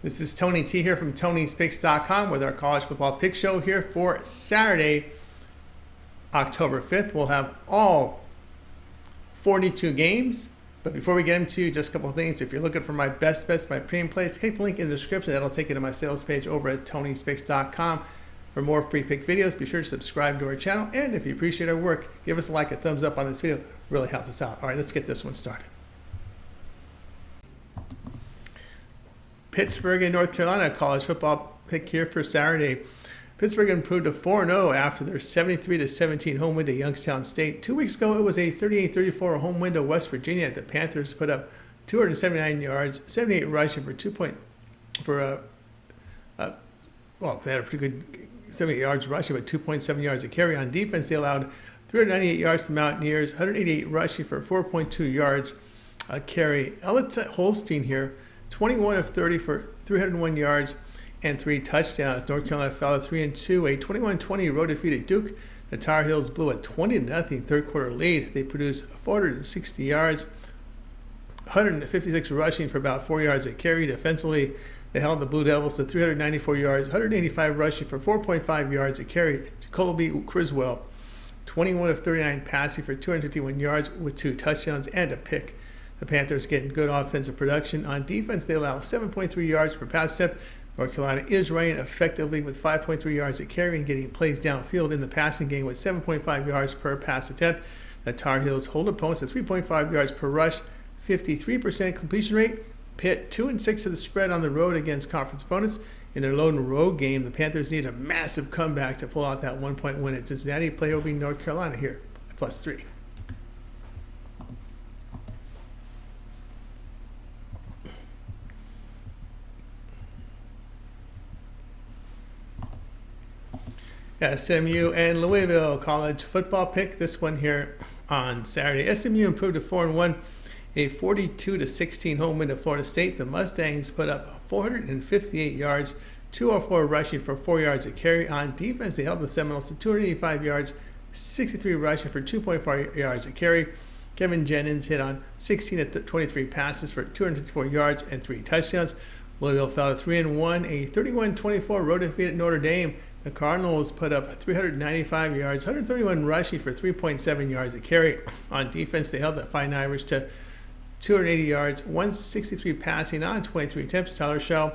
This is Tony T here from Tony'sPicks.com with our college football pick show here for Saturday, October 5th. We'll have all 42 games. But before we get into just a couple of things, if you're looking for my best bets, my premium plays, click the link in the description. That'll take you to my sales page over at Tony'sPicks.com. For more free pick videos, be sure to subscribe to our channel. And if you appreciate our work, give us a like, a thumbs up on this video. It really helps us out. All right, let's get this one started. Pittsburgh and North Carolina college football pick here for Saturday. Pittsburgh improved to 4-0 after their 73-17 home win to Youngstown State. 2 weeks ago, it was a 38-34 home win to West Virginia. The Panthers put up 279 yards, 78 rushing for they had a pretty good 78 yards rushing, but 2.7 yards a carry. On defense, they allowed 398 yards to the Mountaineers, 188 rushing for 4.2 yards a carry. Elliott Holstein here, 21 of 30 for 301 yards and 3 touchdowns. North Carolina fell to 3-2, a 21-20 road defeat at Duke. The Tar Heels blew a 20-0 third quarter lead. They produced 460 yards, 156 rushing for about 4 yards a carry. Defensively, they held the Blue Devils to 394 yards, 185 rushing for 4.5 yards a carry. Jacoby Criswell, 21 of 39 passing for 251 yards with 2 touchdowns and a pick. The Panthers getting good offensive production. On defense, they allow 7.3 yards per pass attempt. North Carolina is running effectively with 5.3 yards a carry and getting plays downfield in the passing game with 7.5 yards per pass attempt. The Tar Heels hold opponents to 3.5 yards per rush, 53% completion rate. Pitt 2-6 to the spread on the road against conference opponents. In their lone road game, the Panthers need a massive comeback to pull out that 1-point win at Cincinnati. Play will be North Carolina here, +3. SMU and Louisville college football pick. This one here on Saturday. SMU improved to 4-1, a 42-16 home win to Florida State. The Mustangs put up 458 yards, 204 rushing for 4 yards a carry. On defense, they held the Seminoles to 285 yards, 63 rushing for 2.4 yards a carry. Kevin Jennings hit on 16 of 23 passes for 254 yards and 3 touchdowns. Louisville fell to 3-1, a 31-24 road defeat at Notre Dame. The Cardinals put up 395 yards, 131 rushing for 3.7 yards a carry. On defense, they held the Fighting Irish to 280 yards, 163 passing on 23 attempts. Tyler Shell,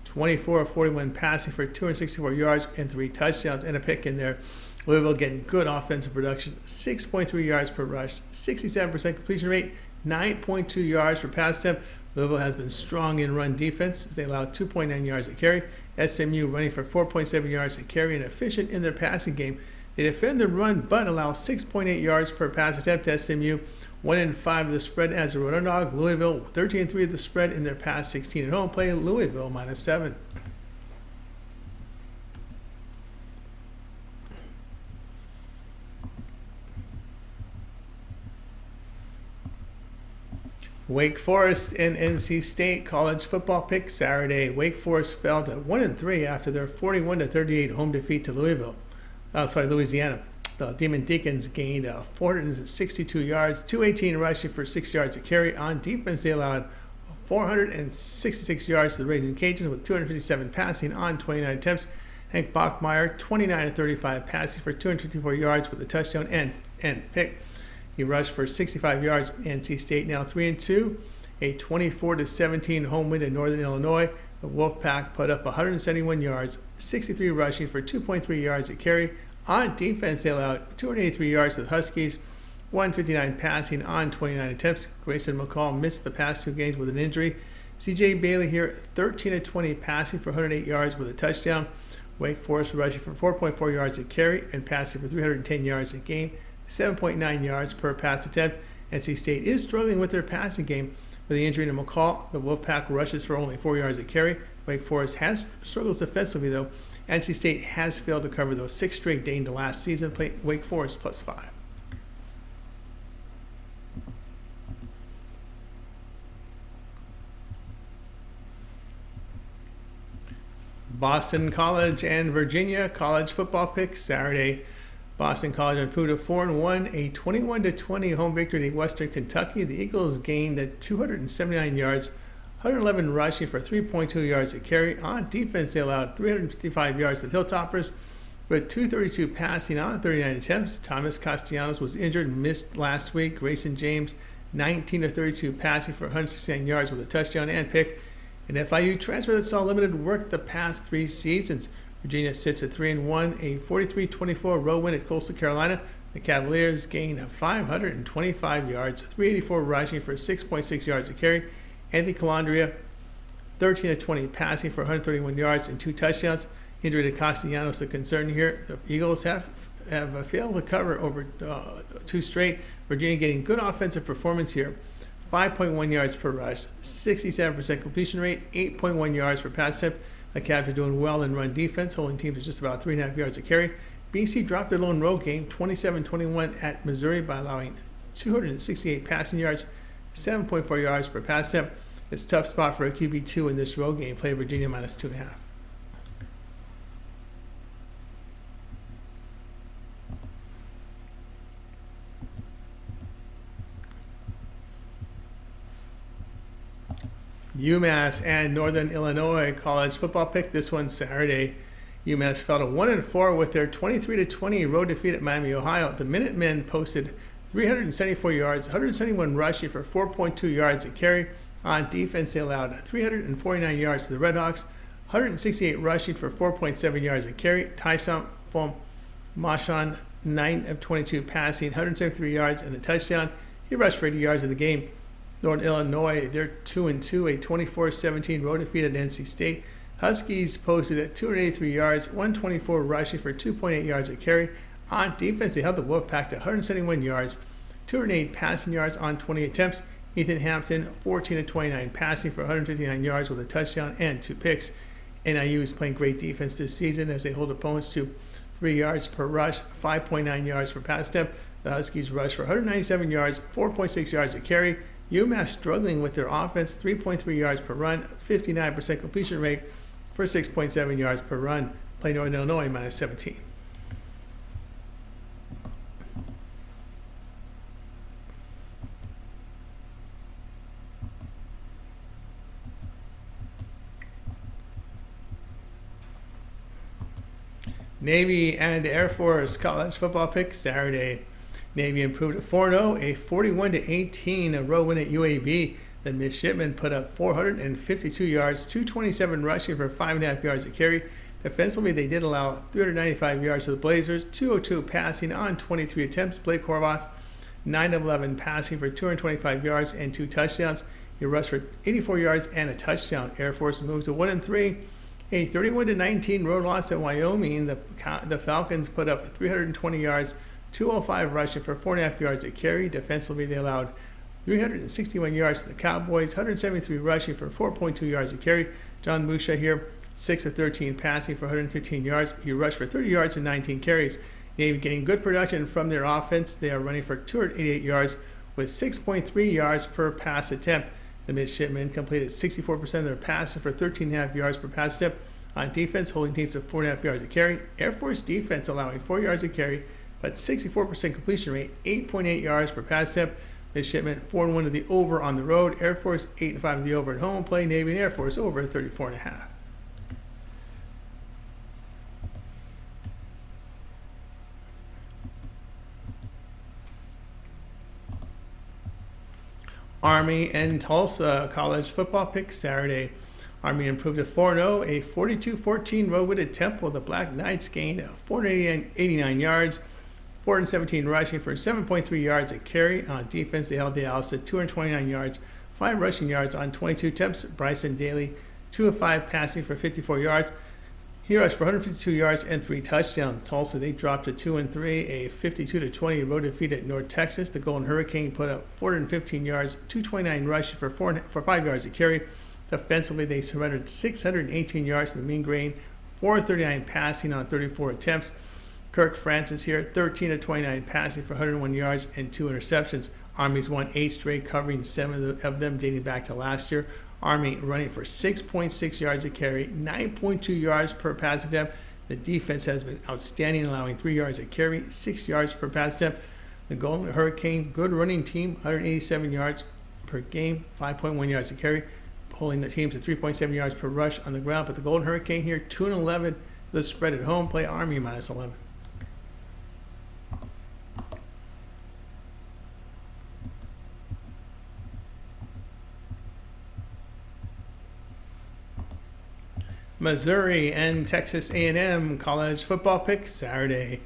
24 of 41 passing for 264 yards and 3 touchdowns and a pick in there. Louisville getting good offensive production, 6.3 yards per rush, 67% completion rate, 9.2 yards per pass attempt. Louisville has been strong in run defense. They allow 2.9 yards a carry. SMU running for 4.7 yards a carry and efficient in their passing game. They defend the run but allow 6.8 yards per pass attempt. SMU 1-5 of the spread as a road underdog. Louisville 13-3 of the spread in their past 16 at home. Play Louisville -7. Wake Forest and NC State college football pick Saturday. Wake Forest fell to 1-3 after their 41-38 home defeat to Louisiana. The Demon Deacons gained 462 yards, 218 rushing for 6 yards a carry. On defense, they allowed 466 yards to the Raging Cajuns with 257 passing on 29 attempts. Hank Bachmeier, 29-35 passing for 254 yards with a touchdown and pick. He rushed for 65 yards. NC State now 3-2, a 24-17 home win in Northern Illinois. The Wolfpack put up 171 yards, 63 rushing for 2.3 yards a carry. On defense, they allowed 283 yards to the Huskies, 159 passing on 29 attempts. Grayson McCall missed the past 2 games with an injury. C.J. Bailey here, 13-20 passing for 108 yards with a touchdown. Wake Forest rushing for 4.4 yards a carry and passing for 310 yards a game. 7.9 yards per pass attempt. NC State is struggling with their passing game. With the injury to McCall, the Wolfpack rushes for only 4 yards a carry. Wake Forest has struggles defensively, though. NC State has failed to cover those 6 straight dating to last season. Play Wake Forest +5. Boston College and Virginia college football pick Saturday. Boston College improved to 4-1, a 21-20 home victory at Western Kentucky. The Eagles gained 279 yards, 111 rushing for 3.2 yards a carry. On defense, they allowed 355 yards to the Hilltoppers with 232 passing on 39 attempts. Thomas Castellanos was injured and missed last week. Grayson James, 19 of 32 passing for 169 yards with a touchdown and pick. An FIU transfer that saw limited work the past 3 seasons. Virginia sits at 3-1, a 43-24 road win at Coastal Carolina. The Cavaliers gained 525 yards, 384 rushing for 6.6 yards a carry. Anthony Calandria, 13 of 20 passing for 131 yards and 2 touchdowns. Injury to Castellanos, the concern here. The Eagles have failed to cover over 2 straight. Virginia getting good offensive performance here. 5.1 yards per rush, 67% completion rate, 8.1 yards per pass attempt. The Cavs are doing well in run defense, holding teams to just about 3.5 yards a carry. BC dropped their lone road game 27-21 at Missouri by allowing 268 passing yards, 7.4 yards per pass attempt. It's a tough spot for a QB2 in this road game. Play Virginia minus 2.5. UMass and Northern Illinois college football pick. This one Saturday. UMass fell to 1-4 with their 23-20 road defeat at Miami, Ohio. The Minutemen posted 374 yards, 171 rushing for 4.2 yards a carry. On defense, they allowed 349 yards to the Redhawks, 168 rushing for 4.7 yards a carry. Tyson from Mashon, 9 of 22 passing, 173 yards and a touchdown. He rushed for 80 yards of the game. Northern Illinois, they're 2-2, a 24-17 road defeat at NC State. Huskies posted at 283 yards, 124 rushing for 2.8 yards a carry. On defense, they held the Wolfpack to 171 yards, 208 passing yards on 20 attempts. Ethan Hampton, 14 of 29 passing for 159 yards with a touchdown and 2 picks. NIU is playing great defense this season as they hold opponents to 3 yards per rush, 5.9 yards per pass attempt. The Huskies rushed for 197 yards, 4.6 yards a carry. UMass struggling with their offense, 3.3 yards per run, 59% completion rate for 6.7 yards per run. Play Northern Illinois minus 17. Navy and Air Force college football pick Saturday. Navy improved to 4-0, a 41-18 road win at UAB. The midshipmen put up 452 yards, 227 rushing for 5.5 yards a carry. Defensively, they did allow 395 yards to the Blazers, 202 passing on 23 attempts. Blake Horvath, 9 of 11 passing for 225 yards and 2 touchdowns. He rushed for 84 yards and a touchdown. Air Force moves to 1-3. A 31-19 road loss at Wyoming. The Falcons put up 320 yards, 205 rushing for 4.5 yards a carry. Defensively, they allowed 361 yards to the Cowboys, 173 rushing for 4.2 yards a carry. John Musha here, 6 of 13 passing for 115 yards. He rushed for 30 yards and 19 carries. Navy getting good production from their offense. They are running for 288 yards with 6.3 yards per pass attempt. The midshipmen completed 64% of their passes for 13.5 yards per pass attempt. On defense, holding teams to 4.5 yards a carry. Air Force defense allowing 4 yards a carry, but 64% completion rate, 8.8 yards per pass attempt. Midshipmen 4-1 to the over on the road. Air Force 8-5 to the over at home. Play Navy and Air Force over 34.5. Army and Tulsa college football pick Saturday. Army improved to 4-0, a 42-14 road win at Temple. The Black Knights gained 489 yards, 417 rushing for 7.3 yards a carry. On defense, they held the Owls to 229 yards, 5 rushing yards on 22 attempts. Bryson Daly, 2 of 5 passing for 54 yards. He rushed for 152 yards and 3 touchdowns. Tulsa, they dropped to 2-3, a 52-20 road defeat at North Texas. The Golden Hurricane put up 415 yards, 229 rushing for 5 yards a carry. Defensively, they surrendered 618 yards to the Mean Grain, 439 passing on 34 attempts. Kirk Francis here, 13 of 29 passing for 101 yards and 2 interceptions. Army's won 8 straight, covering 7 of them dating back to last year. Army running for 6.6 yards a carry, 9.2 yards per pass attempt. The defense has been outstanding, allowing 3 yards a carry, 6 yards per pass attempt. The Golden Hurricane, good running team, 187 yards per game, 5.1 yards a carry. holding the teams to 3.7 yards per rush on the ground. But the Golden Hurricane here, 2-11. The spread at home. Play Army -11. Missouri and Texas A&M college football pick Saturday.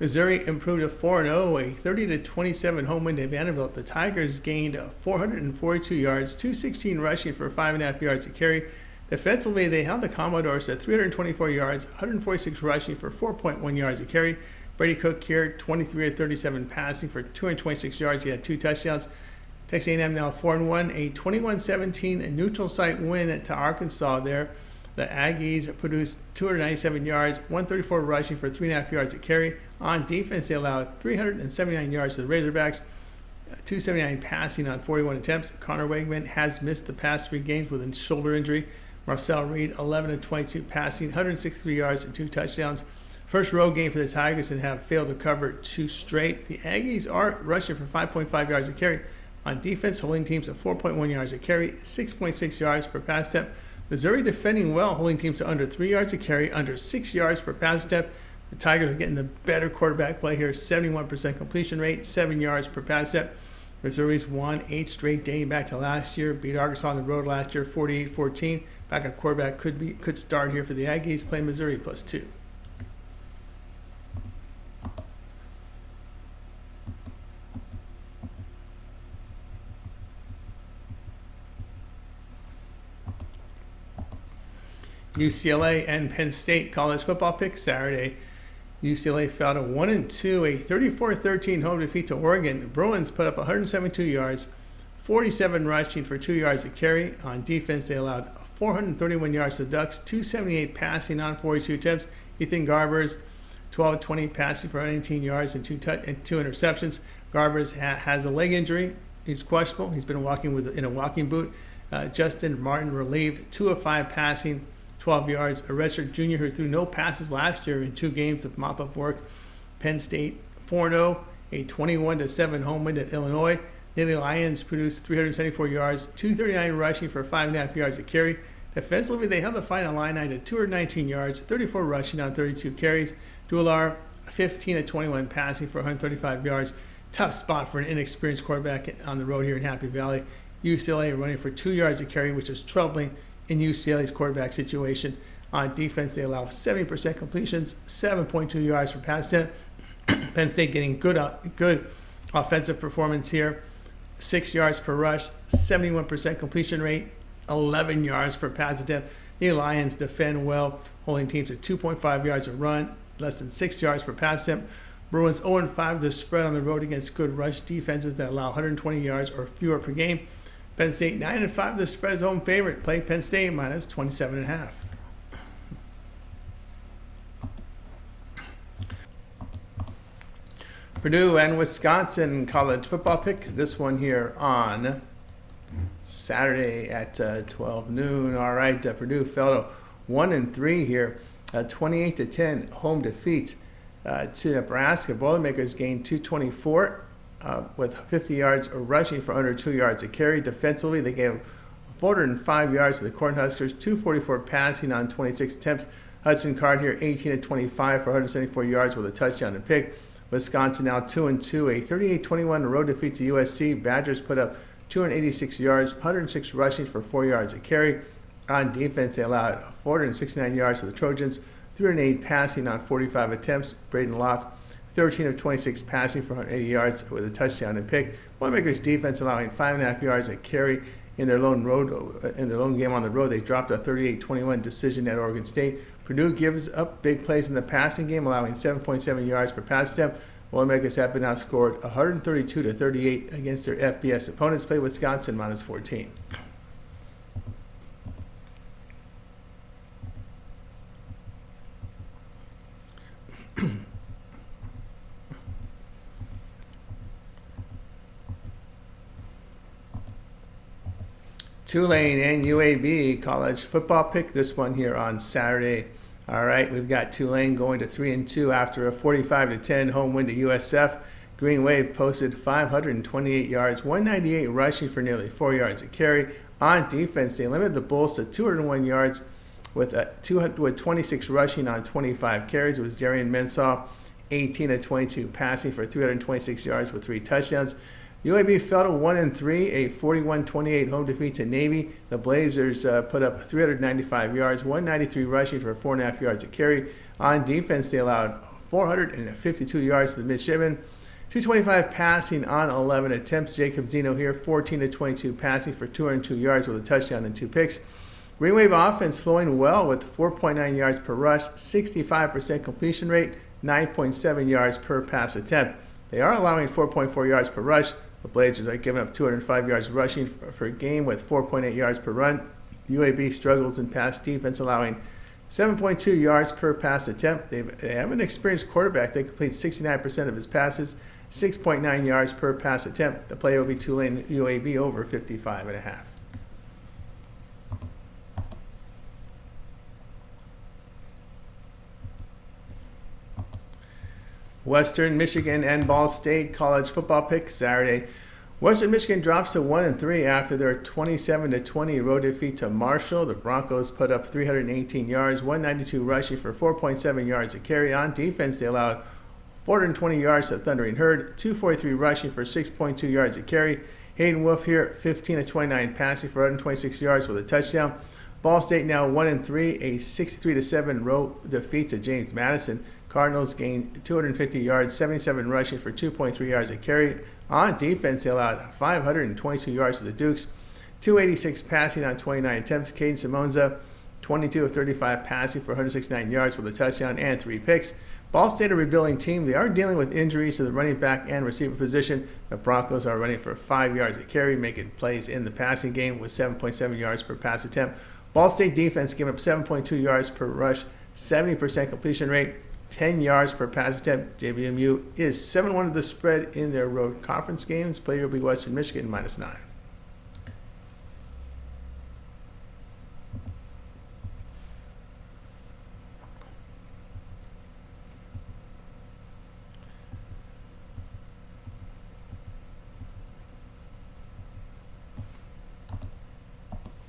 Missouri improved to 4-0, a 30-27 home win at Vanderbilt. The Tigers gained 442 yards, 216 rushing for 5.5 yards a carry. Defensively, they held the Commodores to 324 yards, 146 rushing for 4.1 yards a carry. Brady Cook here, 23-37 passing for 226 yards. He had 2 touchdowns. Texas A&M now 4-1, a 21-17 neutral site win to Arkansas there. The Aggies produced 297 yards, 134 rushing for 3.5 yards a carry. On defense, they allowed 379 yards to the Razorbacks, 279 passing on 41 attempts. Connor Wegman has missed the past 3 games with a shoulder injury. Marcel Reed, 11-22 passing, 163 yards and 2 touchdowns. First road game for the Tigers and have failed to cover 2 straight. The Aggies are rushing for 5.5 yards a carry. On defense, holding teams to 4.1 yards a carry, 6.6 yards per pass attempt. Missouri defending well, holding teams to under 3 yards a carry, under 6 yards per pass attempt. The Tigers are getting the better quarterback play here, 71% completion rate, 7 yards per pass attempt. Missouri's won 8 straight dating back to last year, beat Arkansas on the road last year, 48-14. Backup quarterback could start here for the Aggies, play Missouri +2. UCLA and Penn State college football pick Saturday. UCLA fell to 1-2, a 34-13 home defeat to Oregon. The Bruins put up 172 yards, 47 rushing for 2 yards a carry. On defense, they allowed 431 yards to the Ducks, 278 passing on 42 attempts. Ethan Garbers, 12-20 passing for 118 yards and 2 interceptions. Garbers has a leg injury. He's questionable. He's been walking in a walking boot. Justin Martin relieved, 2 of 5 passing, 12 yards. A redshirt junior who threw no passes last year in 2 games of mop-up work. Penn State 4-0, a 21-7 home win at Illinois. Nittany Lions produced 374 yards, 239 rushing for 5.5 yards a carry. Defensively, they held the fight on line to 219 yards, 34 rushing on 32 carries. Duelar 15-21 passing for 135 yards. Tough spot for an inexperienced quarterback on the road here in Happy Valley. UCLA running for 2 yards a carry, which is troubling in UCLA's quarterback situation. On defense, they allow 70% completions, 7.2 yards per pass attempt. Penn State getting good offensive performance here. 6 yards per rush, 71% completion rate, 11 yards per pass attempt. The Lions defend well, holding teams at 2.5 yards a run, less than 6 yards per pass attempt. Bruins 0-5 the spread on the road against good rush defenses that allow 120 yards or fewer per game. Penn State 9-5 the spread is home favorite. Play Penn State -27.5. Purdue and Wisconsin college football pick. This one here on Saturday at 12 noon. All right, Purdue fell to 1-3 here, 28-10 home defeat to Nebraska. Boilermakers gained 224 with 50 yards rushing for under 2 yards a carry. Defensively, they gave 405 yards to the Cornhuskers, 244 passing on 26 attempts. Hudson Card here, 18-25 for 174 yards with a touchdown and pick. Wisconsin now 2-2, a 38-21 road defeat to USC. Badgers put up 286 yards, 106 rushing for 4 yards a carry. On defense, they allowed 469 yards to the Trojans, 308 passing on 45 attempts. Braden Locke, 13 of 26 passing for 180 yards with a touchdown and pick. Boilermakers defense allowing 5.5 yards a carry in their lone game on the road. They dropped a 38-21 decision at Oregon State. Purdue gives up big plays in the passing game, allowing 7.7 yards per pass attempt. Boilermakers have been outscored 132-38 against their FBS opponents. Play Wisconsin -14. Tulane and UAB college football pick. This one here on Saturday. All right, we've got Tulane going to 3-2 after a 45-10 home win to USF. Green Wave posted 528 yards, 198 rushing for nearly 4 yards a carry. On defense, they limited the Bulls to 201 yards with 26 rushing on 25 carries. It was Darian Mensah, 18 of 22 passing for 326 yards with 3 touchdowns. UAB fell to 1-3, a 41-28 home defeat to Navy. The Blazers put up 395 yards, 193 rushing for 4.5 yards a carry. On defense, they allowed 452 yards to the midshipmen, 225 passing on 11 attempts. Jacob Zeno here, 14 of 22 passing for 202 yards with a touchdown and 2 picks. Green Wave offense flowing well with 4.9 yards per rush, 65% completion rate, 9.7 yards per pass attempt. They are allowing 4.4 yards per rush. The Blazers are giving up 205 yards rushing per game with 4.8 yards per run. UAB struggles in pass defense, allowing 7.2 yards per pass attempt. They have an experienced quarterback. They complete 69% of his passes, 6.9 yards per pass attempt. The play will be Tulane UAB over 55.5. Western Michigan and Ball State college football pick Saturday. Western Michigan drops to 1-3 after their 27-20 road defeat to Marshall. The Broncos put up 318 yards, 192 rushing for 4.7 yards a carry. On defense, they allowed 420 yards to Thundering Herd, 243 rushing for 6.2 yards a carry. Hayden Wolf here, 15 of 29 passing for 126 yards with a touchdown. Ball State now 1-3, a 63-7 road defeat to James Madison. Cardinals gained 250 yards, 77 rushing for 2.3 yards a carry. On defense, they allowed 522 yards to the Dukes, 286 passing on 29 attempts. Caden Simonza, 22 of 35 passing for 169 yards with a touchdown and 3 picks. Ball State, a rebuilding team. They are dealing with injuries to the running back and receiver position. The Broncos are running for 5 yards a carry, making plays in the passing game with 7.7 yards per pass attempt. Ball State defense gave up 7.2 yards per rush, 70% completion rate, 10 yards per pass attempt. JBMU is 7-1 of the spread in their road conference games. Play will be Western Michigan -9.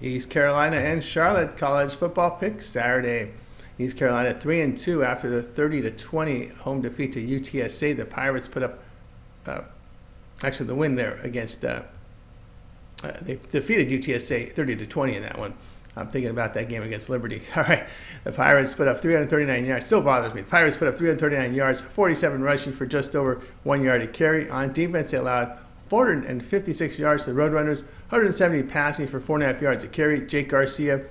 East Carolina and Charlotte college football pick Saturday. East Carolina 3-2 after the 30-20 home defeat to UTSA. The Pirates put up, the win there against. They defeated UTSA 30-20 in that one. I'm thinking about that game against Liberty. All right, the Pirates put up 339 yards. Still bothers me. The Pirates put up 339 yards, 47 rushing for just over 1 yard a carry. On defense, they allowed 456 yards to the Roadrunners, 170 passing for 4.5 yards a carry. Jake Garcia,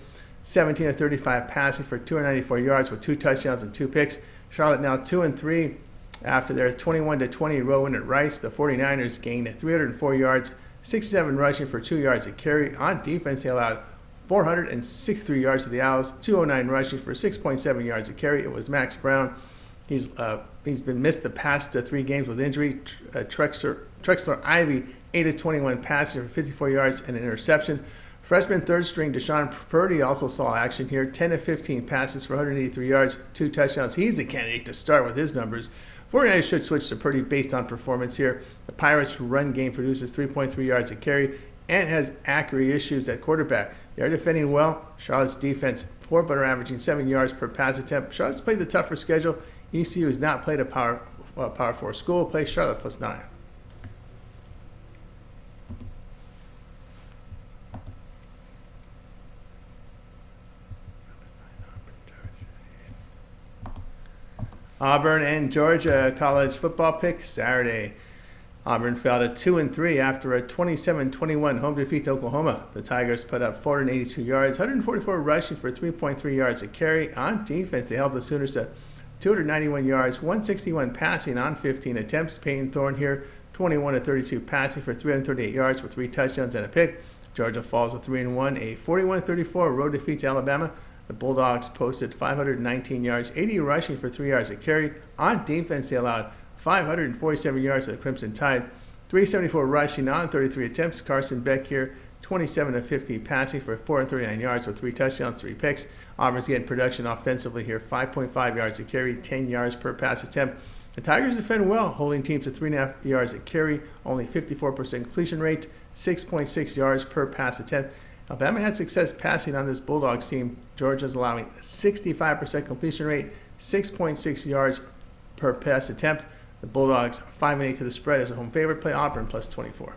17 of 35 passing for 294 yards with 2 touchdowns and 2 picks. Charlotte now 2-3 after their 21-20 road win at Rice. The 49ers gained 304 yards, 67 rushing for 2 yards a carry. On defense, they allowed 463 yards to the Owls, 209 rushing for 6.7 yards a carry. It was Max Brown. He's been missed the past 3 games with injury. Trexler Ivy, 8 of 21 passing for 54 yards and an interception. Freshman third string Deshaun Purdy also saw action here. 10 of 15 passes for 183 yards, 2 touchdowns. He's a candidate to start with his numbers. 49ers should switch to Purdy based on performance here. The Pirates' run game produces 3.3 yards a carry and has accuracy issues at quarterback. They are defending well. Charlotte's defense poor, but are averaging 7 yards per pass attempt. Charlotte's played the tougher schedule. ECU has not played a Power 4 school. Play Charlotte +9. Auburn and Georgia college football pick Saturday. Auburn fell to 2-3 after a 27-21 home defeat to Oklahoma. The Tigers put up 482 yards, 144 rushing for 3.3 yards a carry. On defense, they held the Sooners to 291 yards, 161 passing on 15 attempts. Peyton Thorne here, 21 of 32 passing for 338 yards with 3 touchdowns and a pick. Georgia falls to 3-1, a 41-34 road defeat to Alabama. The Bulldogs posted 519 yards, 80 rushing for 3 yards a carry. On defense, they allowed 547 yards to the Crimson Tide, 374 rushing on 33 attempts. Carson Beck here, 27 of 50 passing for 439 yards with 3 touchdowns, 3 picks. Auburn's getting production offensively here, 5.5 yards a carry, 10 yards per pass attempt. The Tigers defend well, holding teams to 3.5 yards a carry, only 54% completion rate, 6.6 yards per pass attempt. Alabama had success passing on this Bulldogs team. Georgia's allowing a 65% completion rate, 6.6 yards per pass attempt. The Bulldogs 5-8 to the spread as a home favorite. Play Auburn plus 24.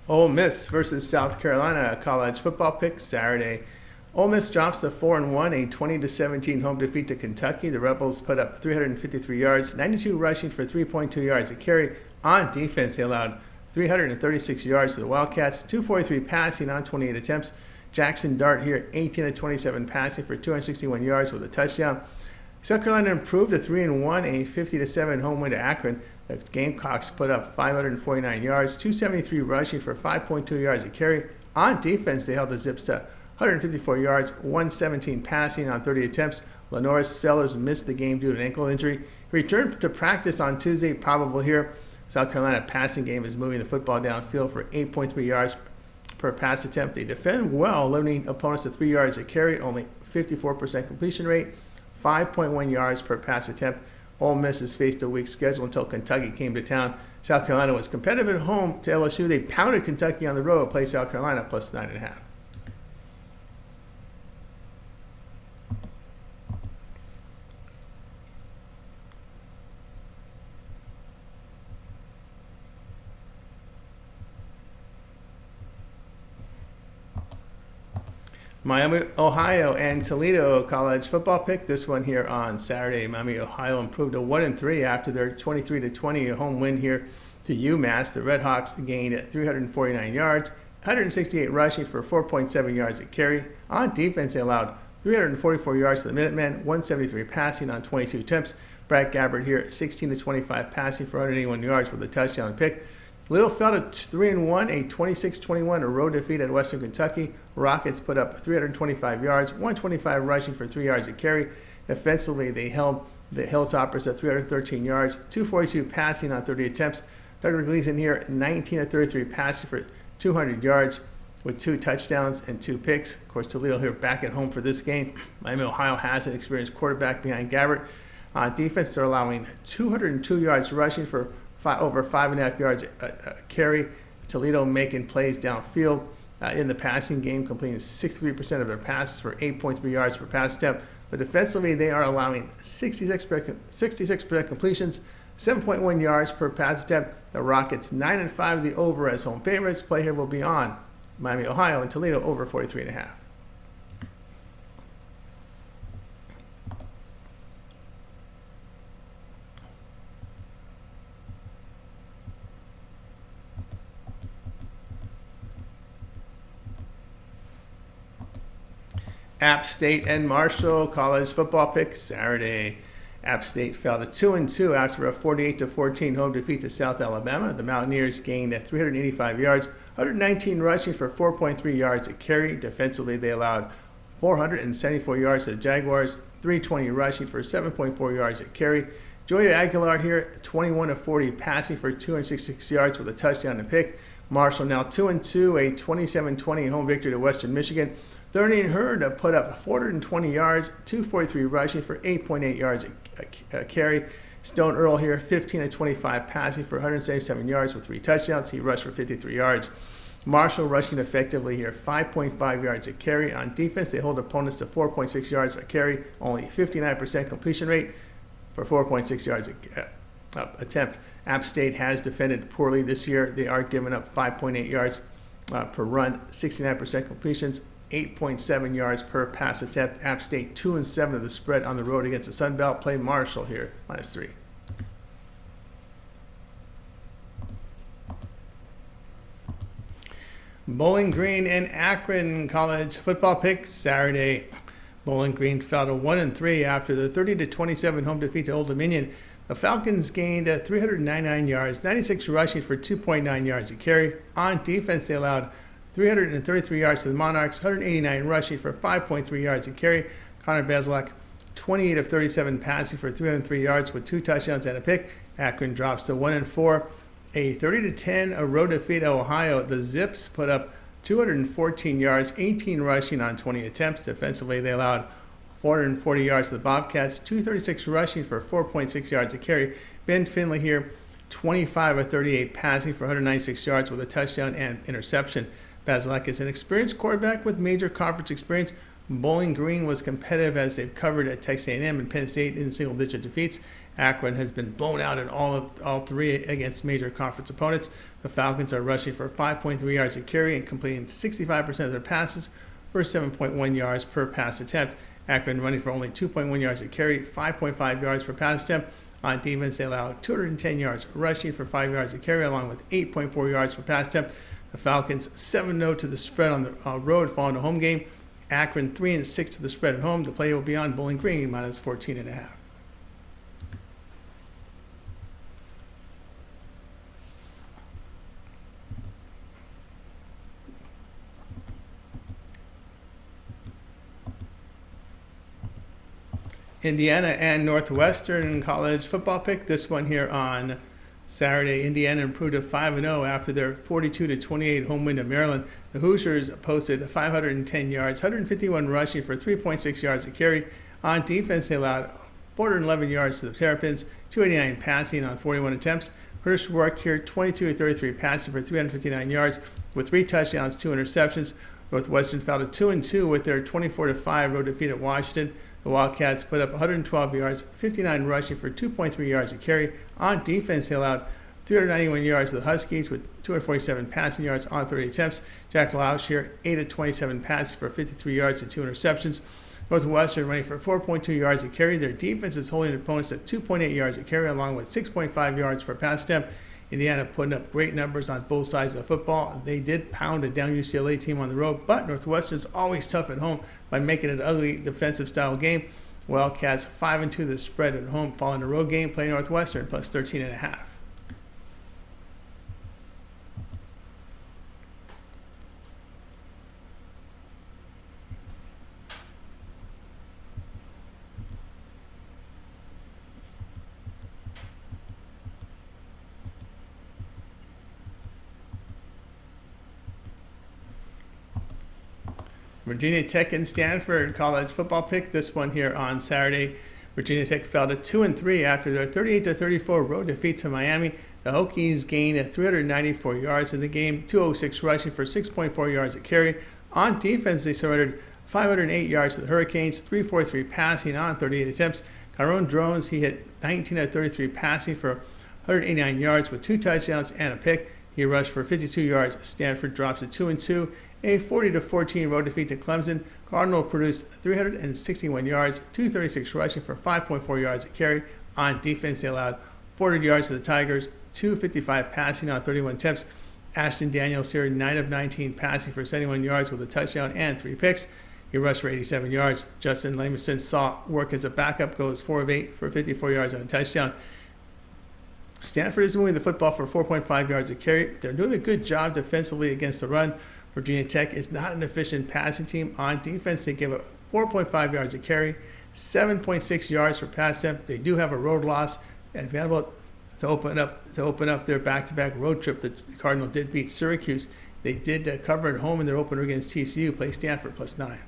Ole Miss versus South Carolina, a college football pick Saturday. Ole Miss drops to 4-1, a 20-17 home defeat to Kentucky. The Rebels put up 353 yards, 92 rushing for 3.2 yards a carry. On defense, they allowed 336 yards to the Wildcats, 243 passing on 28 attempts. Jackson Dart here, 18-27 passing for 261 yards with a touchdown. South Carolina improved to 3-1, a 50-7 home win to Akron. The Gamecocks put up 549 yards, 273 rushing for 5.2 yards a carry. On defense, they held the Zips to 154 yards, 117 passing on 30 attempts. Lenore's Sellers missed the game due to an ankle injury. He returned to practice on Tuesday, probable here. South Carolina passing game is moving the football downfield for 8.3 yards per pass attempt. They defend well, limiting opponents to 3 yards a carry, only 54% completion rate, 5.1 yards per pass attempt. Ole Miss has faced a weak schedule until Kentucky came to town. South Carolina was competitive at home to LSU. They pounded Kentucky on the road, play South Carolina plus 9.5. Miami, Ohio, and Toledo college football pick. This one here on Saturday. Miami, Ohio improved to 1-3 after their 23-20 home win here to UMass. The Redhawks gained 349 yards, 168 rushing for 4.7 yards a carry. On defense, they allowed 344 yards to the Minutemen, 173 passing on 22 attempts. Brad Gabbert here, 16-25 passing for 181 yards with a touchdown pick. Little fell to 3-1, a 26-21 road defeat at Western Kentucky. Rockets put up 325 yards, 125 rushing for 3 yards a carry. Defensively, they held the Hilltoppers at 313 yards, 242 passing on 30 attempts. Douglas Gleason here, 19-33 passing for 200 yards with 2 touchdowns and 2 picks. Of course, Toledo here back at home for this game. Miami, Ohio has an experienced quarterback behind Gabbert. On defense, they're allowing 202 yards rushing for over 5.5 yards a carry. Toledo making plays downfield in the passing game, completing 63% of their passes for 8.3 yards per pass attempt. But defensively, they are allowing 66% completions, 7.1 yards per pass attempt. The Rockets 9-5 the over as home favorites. Play here will be on Miami, Ohio, and Toledo over 43.5. App State and Marshall college football pick Saturday. App State fell to 2-2 after a 48-14 home defeat to South Alabama. The Mountaineers gained 385 yards, 119 rushing for 4.3 yards a carry. Defensively, they allowed 474 yards to the Jaguars, 320 rushing for 7.4 yards a carry. Joya Aguilar here, 21-40 passing for 266 yards with a touchdown and pick. Marshall now 2-2, a 27-20 home victory to Western Michigan. Thurney and Hurd put up 420 yards, 243 rushing for 8.8 yards a carry. Stone Earl here, 15-25 passing for 177 yards with 3 touchdowns. He rushed for 53 yards. Marshall rushing effectively here, 5.5 yards a carry. On defense, they hold opponents to 4.6 yards a carry, only 59% completion rate for 4.6 yards attempt. App State has defended poorly this year. They are giving up 5.8 yards per run, 69% completions, 8.7 yards per pass attempt. App State 2-7 of the spread on the road against the Sun Belt. Play Marshall here, -3. Bowling Green and Akron college football pick Saturday. Bowling Green fell to 1-3 after the 30-27 home defeat to Old Dominion. The Falcons gained 399 yards, 96 rushing for 2.9 yards a carry. On defense, they allowed 333 yards to the Monarchs, 189 rushing for 5.3 yards a carry. Connor Bazelak, 28 of 37 passing for 303 yards with 2 touchdowns and a pick. Akron drops to 1-4. A 30-10 road defeat at Ohio. The Zips put up 214 yards, 18 rushing on 20 attempts. Defensively, they allowed 440 yards to the Bobcats, 236 rushing for 4.6 yards a carry. Ben Finley here, 25 of 38 passing for 196 yards with a touchdown and interception. Basilek is an experienced quarterback with major conference experience. Bowling Green was competitive as they've covered at Texas A&M and Penn State in single-digit defeats. Akron has been blown out in all three against major conference opponents. The Falcons are rushing for 5.3 yards a carry and completing 65% of their passes for 7.1 yards per pass attempt. Akron running for only 2.1 yards a carry, 5.5 yards per pass attempt. On defense, they allow 210 yards rushing for 5 yards a carry, along with 8.4 yards per pass attempt. The Falcons 7-0 to the spread on the road following the home game. Akron 3-6 to the spread at home. The play will be on Bowling Green minus 14.5. Indiana and Northwestern college football pick. This one here on Saturday. Indiana improved to 5-0 after their 42-28 home win to Maryland. The Hoosiers posted 510 yards, 151 rushing for 3.6 yards a carry. On defense, they allowed 411 yards to the Terrapins, 289 passing on 41 attempts. British work here, 22-33 passing for 359 yards with 3 touchdowns, 2 interceptions. Northwestern fell to 2-2 with their 24-5 road defeat at Washington. The Wildcats put up 112 yards, 59 rushing for 2.3 yards a carry. On defense, they allowed 391 yards to the Huskies with 247 passing yards on 30 attempts. Jack Lausch here, 8-27 passes for 53 yards and 2 interceptions. Northwestern running for 4.2 yards a carry. Their defense is holding opponents at 2.8 yards a carry, along with 6.5 yards per pass attempt. Indiana putting up great numbers on both sides of the football. They did pound a down UCLA team on the road, but Northwestern's always tough at home by making it an ugly defensive style game. Wildcats 5-2 the spread at home following a road game, playing Northwestern plus 13.5. Virginia Tech and Stanford college football pick. This one here on Saturday. Virginia Tech fell to 2-3 after their 38-34 road defeat to Miami. The Hokies gained 394 yards in the game, 206 rushing for 6.4 yards a carry. On defense, they surrendered 508 yards to the Hurricanes, 343 passing on 38 attempts. Tyrone Drones, he hit 19-33 passing for 189 yards with 2 touchdowns and a pick. He rushed for 52 yards. Stanford drops to 2-2. A 40-14 road defeat to Clemson. Cardinal produced 361 yards, 236 rushing for 5.4 yards a carry. On defense, they allowed 400 yards to the Tigers, 255 passing on 31 attempts. Ashton Daniels here, 9 of 19 passing for 71 yards with a touchdown and 3 picks. He rushed for 87 yards. Justin Lamerson saw work as a backup, goes 4 of 8 for 54 yards and a touchdown. Stanford is moving the football for 4.5 yards a carry. They're doing a good job defensively against the run. Virginia Tech is not an efficient passing team. On defense, they give up 4.5 yards a carry, 7.6 yards per pass attempt. They do have a road loss at Vanderbilt to open up their back-to-back road trip. The Cardinal did beat Syracuse. They did cover at home in their opener against TCU, play Stanford plus 9.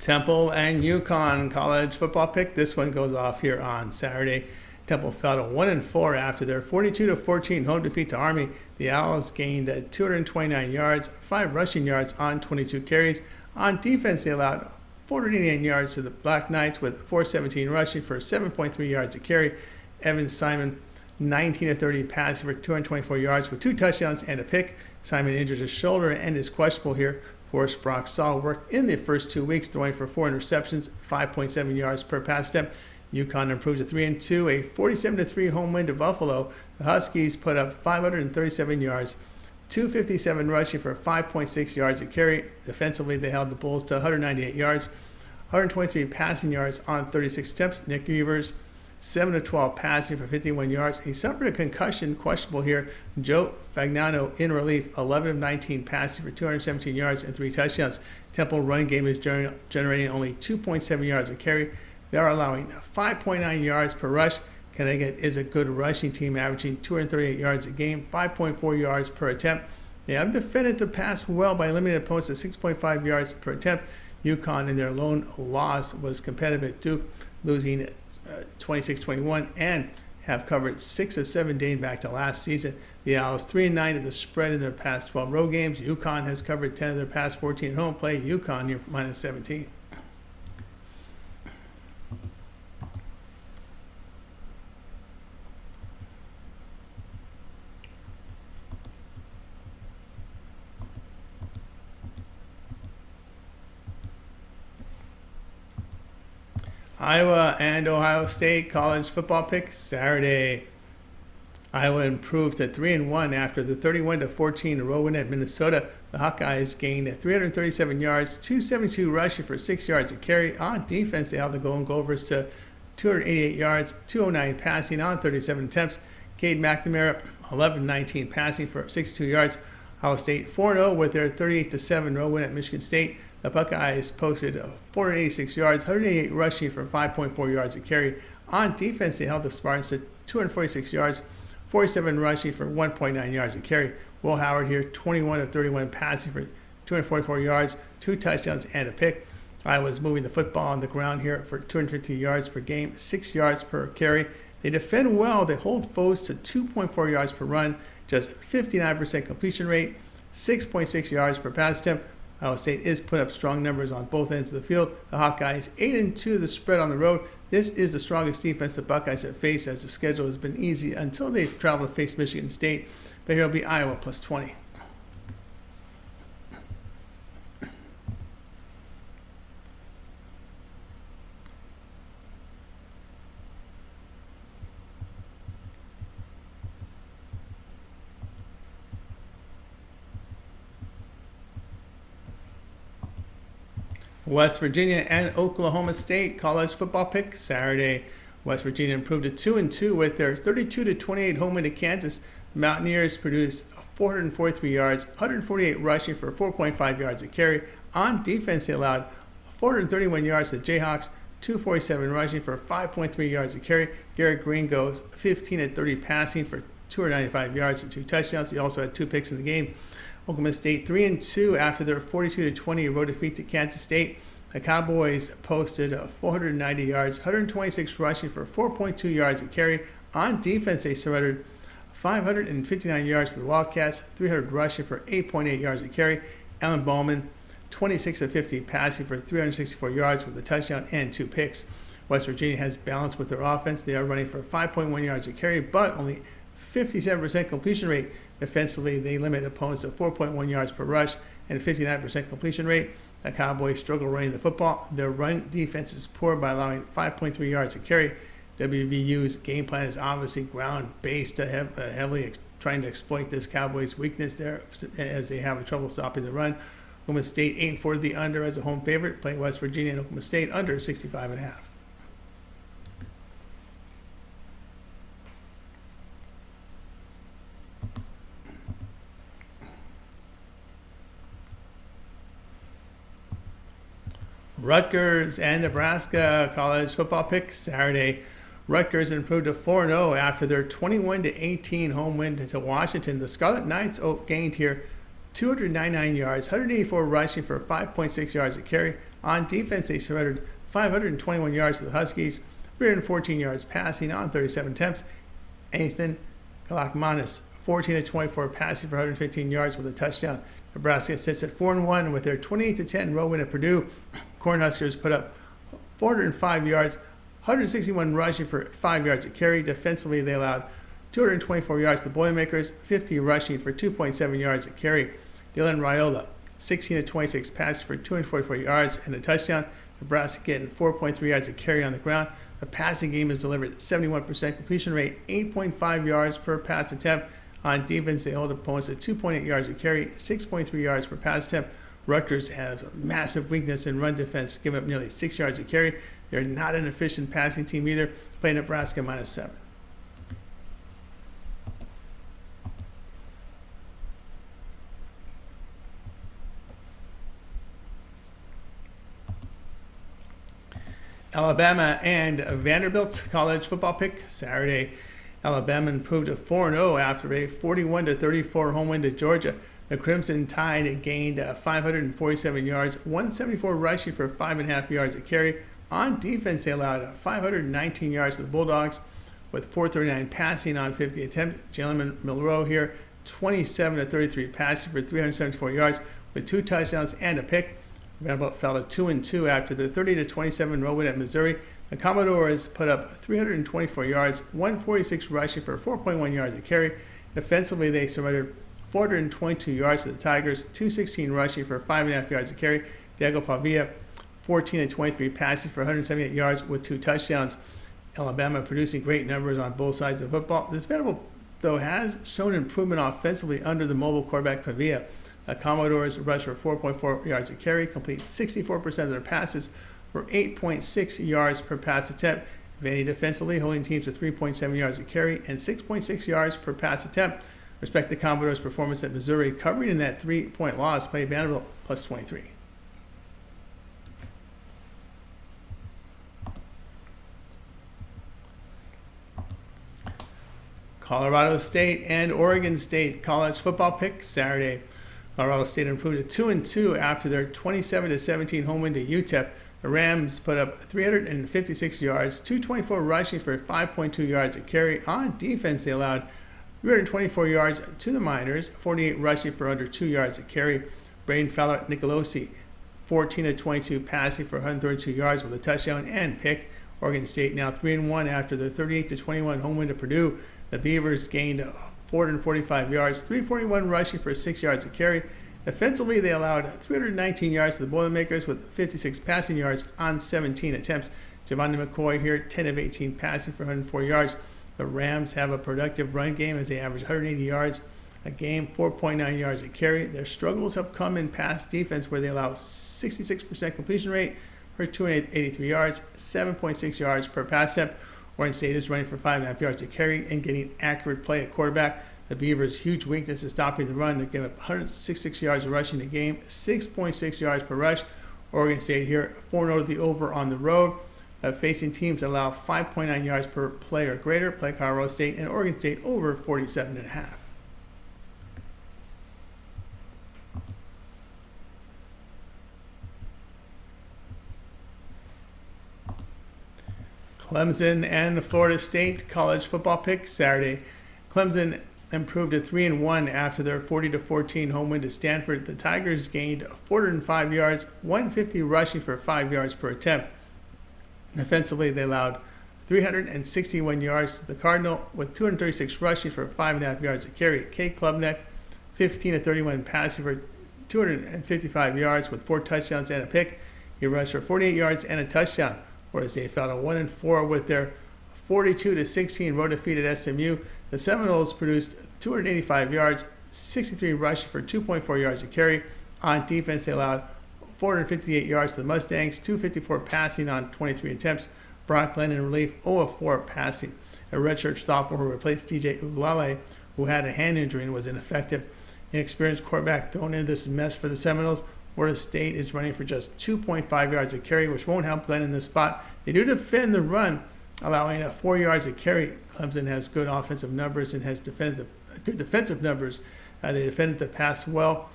Temple and UConn college football pick. This one goes off here on Saturday. Temple fell to 1-4 after their 42-14 home defeat to Army. The Owls gained 229 yards, 5 rushing yards on 22 carries. On defense, they allowed 489 yards to the Black Knights with 417 rushing for 7.3 yards a carry. Evan Simon, 19-30 passing for 224 yards with 2 touchdowns and a pick. Simon injured his shoulder and is questionable here. Forrest Brock saw work in the first 2 weeks, throwing for 4 interceptions, 5.7 yards per pass attempt. UConn improved to 3-2, a 47-3 home win to Buffalo. The Huskies put up 537 yards, 257 rushing for 5.6 yards a carry. Defensively, they held the Bulls to 198 yards. 123 passing yards on 36 attempts. Nick Evers, 7 of 12 passing for 51 yards. He suffered a concussion, questionable here. Joe Fagnano in relief, 11 of 19 passing for 217 yards and 3 touchdowns. Temple run game is generating only 2.7 yards a carry. They are allowing 5.9 yards per rush. Connecticut is a good rushing team, averaging 238 yards a game, 5.4 yards per attempt. They have defended the pass well by limiting opponents to 6.5 yards per attempt. UConn in their lone loss was competitive at Duke, losing 26-21, and have covered 6 of 7 dating back to last season. The Owls 3-9 at the spread in their past 12 road games. UConn has covered 10 of their past 14 at home play. UConn near minus 17. Iowa and Ohio State college football pick Saturday. Iowa improved to 3-1 after the 31-14 road win at Minnesota. The Hawkeyes gained 337 yards, 272 rushing for 6 yards a carry. On defense, they held the Golden Gophers to 288 yards, 209 passing on 37 attempts. Cade McNamara, 11-19 passing for 62 yards. Ohio State 4-0 with their 38-7 road win at Michigan State. The Buckeyes posted 486 yards, 188 rushing for 5.4 yards a carry. On defense, they held the Spartans to 246 yards, 47 rushing for 1.9 yards a carry. Will Howard here, 21 of 31 passing for 244 yards, 2 touchdowns, and a pick. Iowa's moving the football on the ground here for 250 yards per game, 6 yards per carry. They defend well. They hold foes to 2.4 yards per run, just 59% completion rate, 6.6 yards per pass attempt. Ohio State is putting up strong numbers on both ends of the field. The Hawkeyes 8-2 the spread on the road. This is the strongest defense the Buckeyes have faced, as the schedule has been easy until they've traveled to face Michigan State. But here will be Iowa plus 20. West Virginia and Oklahoma State college football pick Saturday. West Virginia improved to 2-2 with their 32-28 home win to Kansas. The Mountaineers produced 443 yards, 148 rushing for 4.5 yards a carry. On defense, they allowed 431 yards to Jayhawks, 247 rushing for 5.3 yards a carry. Garrett Green goes 15-30 passing for 295 yards and 2 touchdowns. He also had 2 picks in the game. Oklahoma State 3-2 after their 42-20 road defeat to Kansas State. The Cowboys posted 490 yards, 126 rushing for 4.2 yards a carry. On defense, they surrendered 559 yards to the Wildcats, 300 rushing for 8.8 yards a carry. Alan Bowman, 26-50 passing for 364 yards with a touchdown and 2 picks. West Virginia has balance with their offense. They are running for 5.1 yards a carry, but only 57% completion rate. Defensively, they limit opponents to 4.1 yards per rush and 59% completion rate. The Cowboys struggle running the football. Their run defense is poor by allowing 5.3 yards a carry. WVU's game plan is obviously ground-based, heavily trying to exploit this Cowboys' weakness there as they have trouble stopping the run. Oklahoma State 8-4 the under as a home favorite, playing West Virginia and Oklahoma State under 65.5. Rutgers and Nebraska college football pick Saturday. Rutgers improved to 4-0 after their 21-18 home win to Washington. The Scarlet Knights gained here 299 yards, 184 rushing for 5.6 yards a carry. On defense, they surrendered 521 yards to the Huskies, 314 yards passing on 37 attempts. Ethan Kalakmanis, 14-24 passing for 115 yards with a touchdown. Nebraska sits at 4-1 with their 28-10 road win at Purdue. Cornhuskers put up 405 yards, 161 rushing for 5 yards a carry. Defensively, they allowed 224 yards to the Boilermakers, 50 rushing for 2.7 yards a carry. Dylan Raiola, 16-26 passes for 244 yards and a touchdown. Nebraska getting 4.3 yards a carry on the ground. The passing game is delivered at 71% completion rate, 8.5 yards per pass attempt. On defense, they hold opponents at 2.8 yards a carry, 6.3 yards per pass attempt. Rutgers has a massive weakness in run defense, giving up nearly 6 yards a carry. They're not an efficient passing team either, playing Nebraska -7. Alabama and Vanderbilt college football pick Saturday. Alabama improved to 4-0 after a 41-34 home win to Georgia. The Crimson Tide gained 547 yards, 174 rushing for 5.5 yards a carry. On defense, they allowed 519 yards to the Bulldogs with 439 passing on 50 attempts. Jalen Monroe here, 27-33 passing for 374 yards with 2 touchdowns and a pick. Vanderbilt fell to 2-2 after their 30-27 road win at Missouri. The Commodores put up 324 yards, 146 rushing for 4.1 yards a carry. Defensively, they surrendered 422 yards to the Tigers, 216 rushing for 5.5 yards a carry. Diego Pavia, 14-23 passing for 178 yards with 2 touchdowns. Alabama producing great numbers on both sides of the football. This Vanderbilt, though, has shown improvement offensively under the mobile quarterback Pavia. The Commodores rushed for 4.4 yards a carry, complete 64% of their passes for 8.6 yards per pass attempt. Vandy defensively holding teams to 3.7 yards a carry and 6.6 yards per pass attempt. Respect the Commodores' performance at Missouri, covering in that 3-point loss, play Vanderbilt +23. Colorado State and Oregon State college football pick Saturday. Colorado State improved to 2-2 after their 27-17 home win to UTEP. The Rams put up 356 yards, 224 rushing for 5.2 yards a carry. On defense, they allowed 324 yards to the Miners, 48 rushing for under 2 yards a carry. Braden Fowler Nicolosi, 14-22 passing for 132 yards with a touchdown and pick. Oregon State now 3-1 after their 38-21 home win to Purdue. The Beavers gained 445 yards, 341 rushing for 6 yards a carry. Defensively, they allowed 319 yards to the Boilermakers with 56 passing yards on 17 attempts. Javonte McCoy here, 10-18 passing for 104 yards. The Rams have a productive run game as they average 180 yards a game, 4.9 yards a carry. Their struggles have come in pass defense where they allow 66% completion rate for 283 yards, 7.6 yards per pass attempt. Oregon State is running for 5.5 yards a carry and getting accurate play at quarterback. The Beavers' huge weakness is stopping the run. They give up 166 yards of rushing a game, 6.6 yards per rush. Oregon State here 4-0 to the over on the road. Facing teams that allow 5.9 yards per play or greater, play Colorado State and Oregon State over 47.5. Clemson and Florida State college football pick Saturday. Clemson improved to 3-1 after their 40-14 home win to Stanford. The Tigers gained 405 yards, 150 rushing for 5 yards per attempt. Defensively, they allowed 361 yards to the Cardinal with 236 rushing for 5.5 yards a carry. Kate Klubnik, 15-31 passing for 255 yards with 4 touchdowns and a pick. He rushed for 48 yards and a touchdown. Whereas they fell to 1-4 with their 42-16 road defeat at SMU. The Seminoles produced 285 yards, 63 rushing for 2.4 yards a carry. On defense, they allowed 458 yards to the Mustangs, 254 passing on 23 attempts. Brock Glenn in relief, 0-4 passing. A redshirt sophomore who replaced DJ Ugalale, who had a hand injury and was ineffective. Inexperienced quarterback thrown into this mess for the Seminoles. Florida State is running for just 2.5 yards a carry, which won't help Glenn in this spot. They do defend the run, allowing 4 yards a carry. Clemson has good offensive numbers and has defended good defensive numbers. They defended the pass well,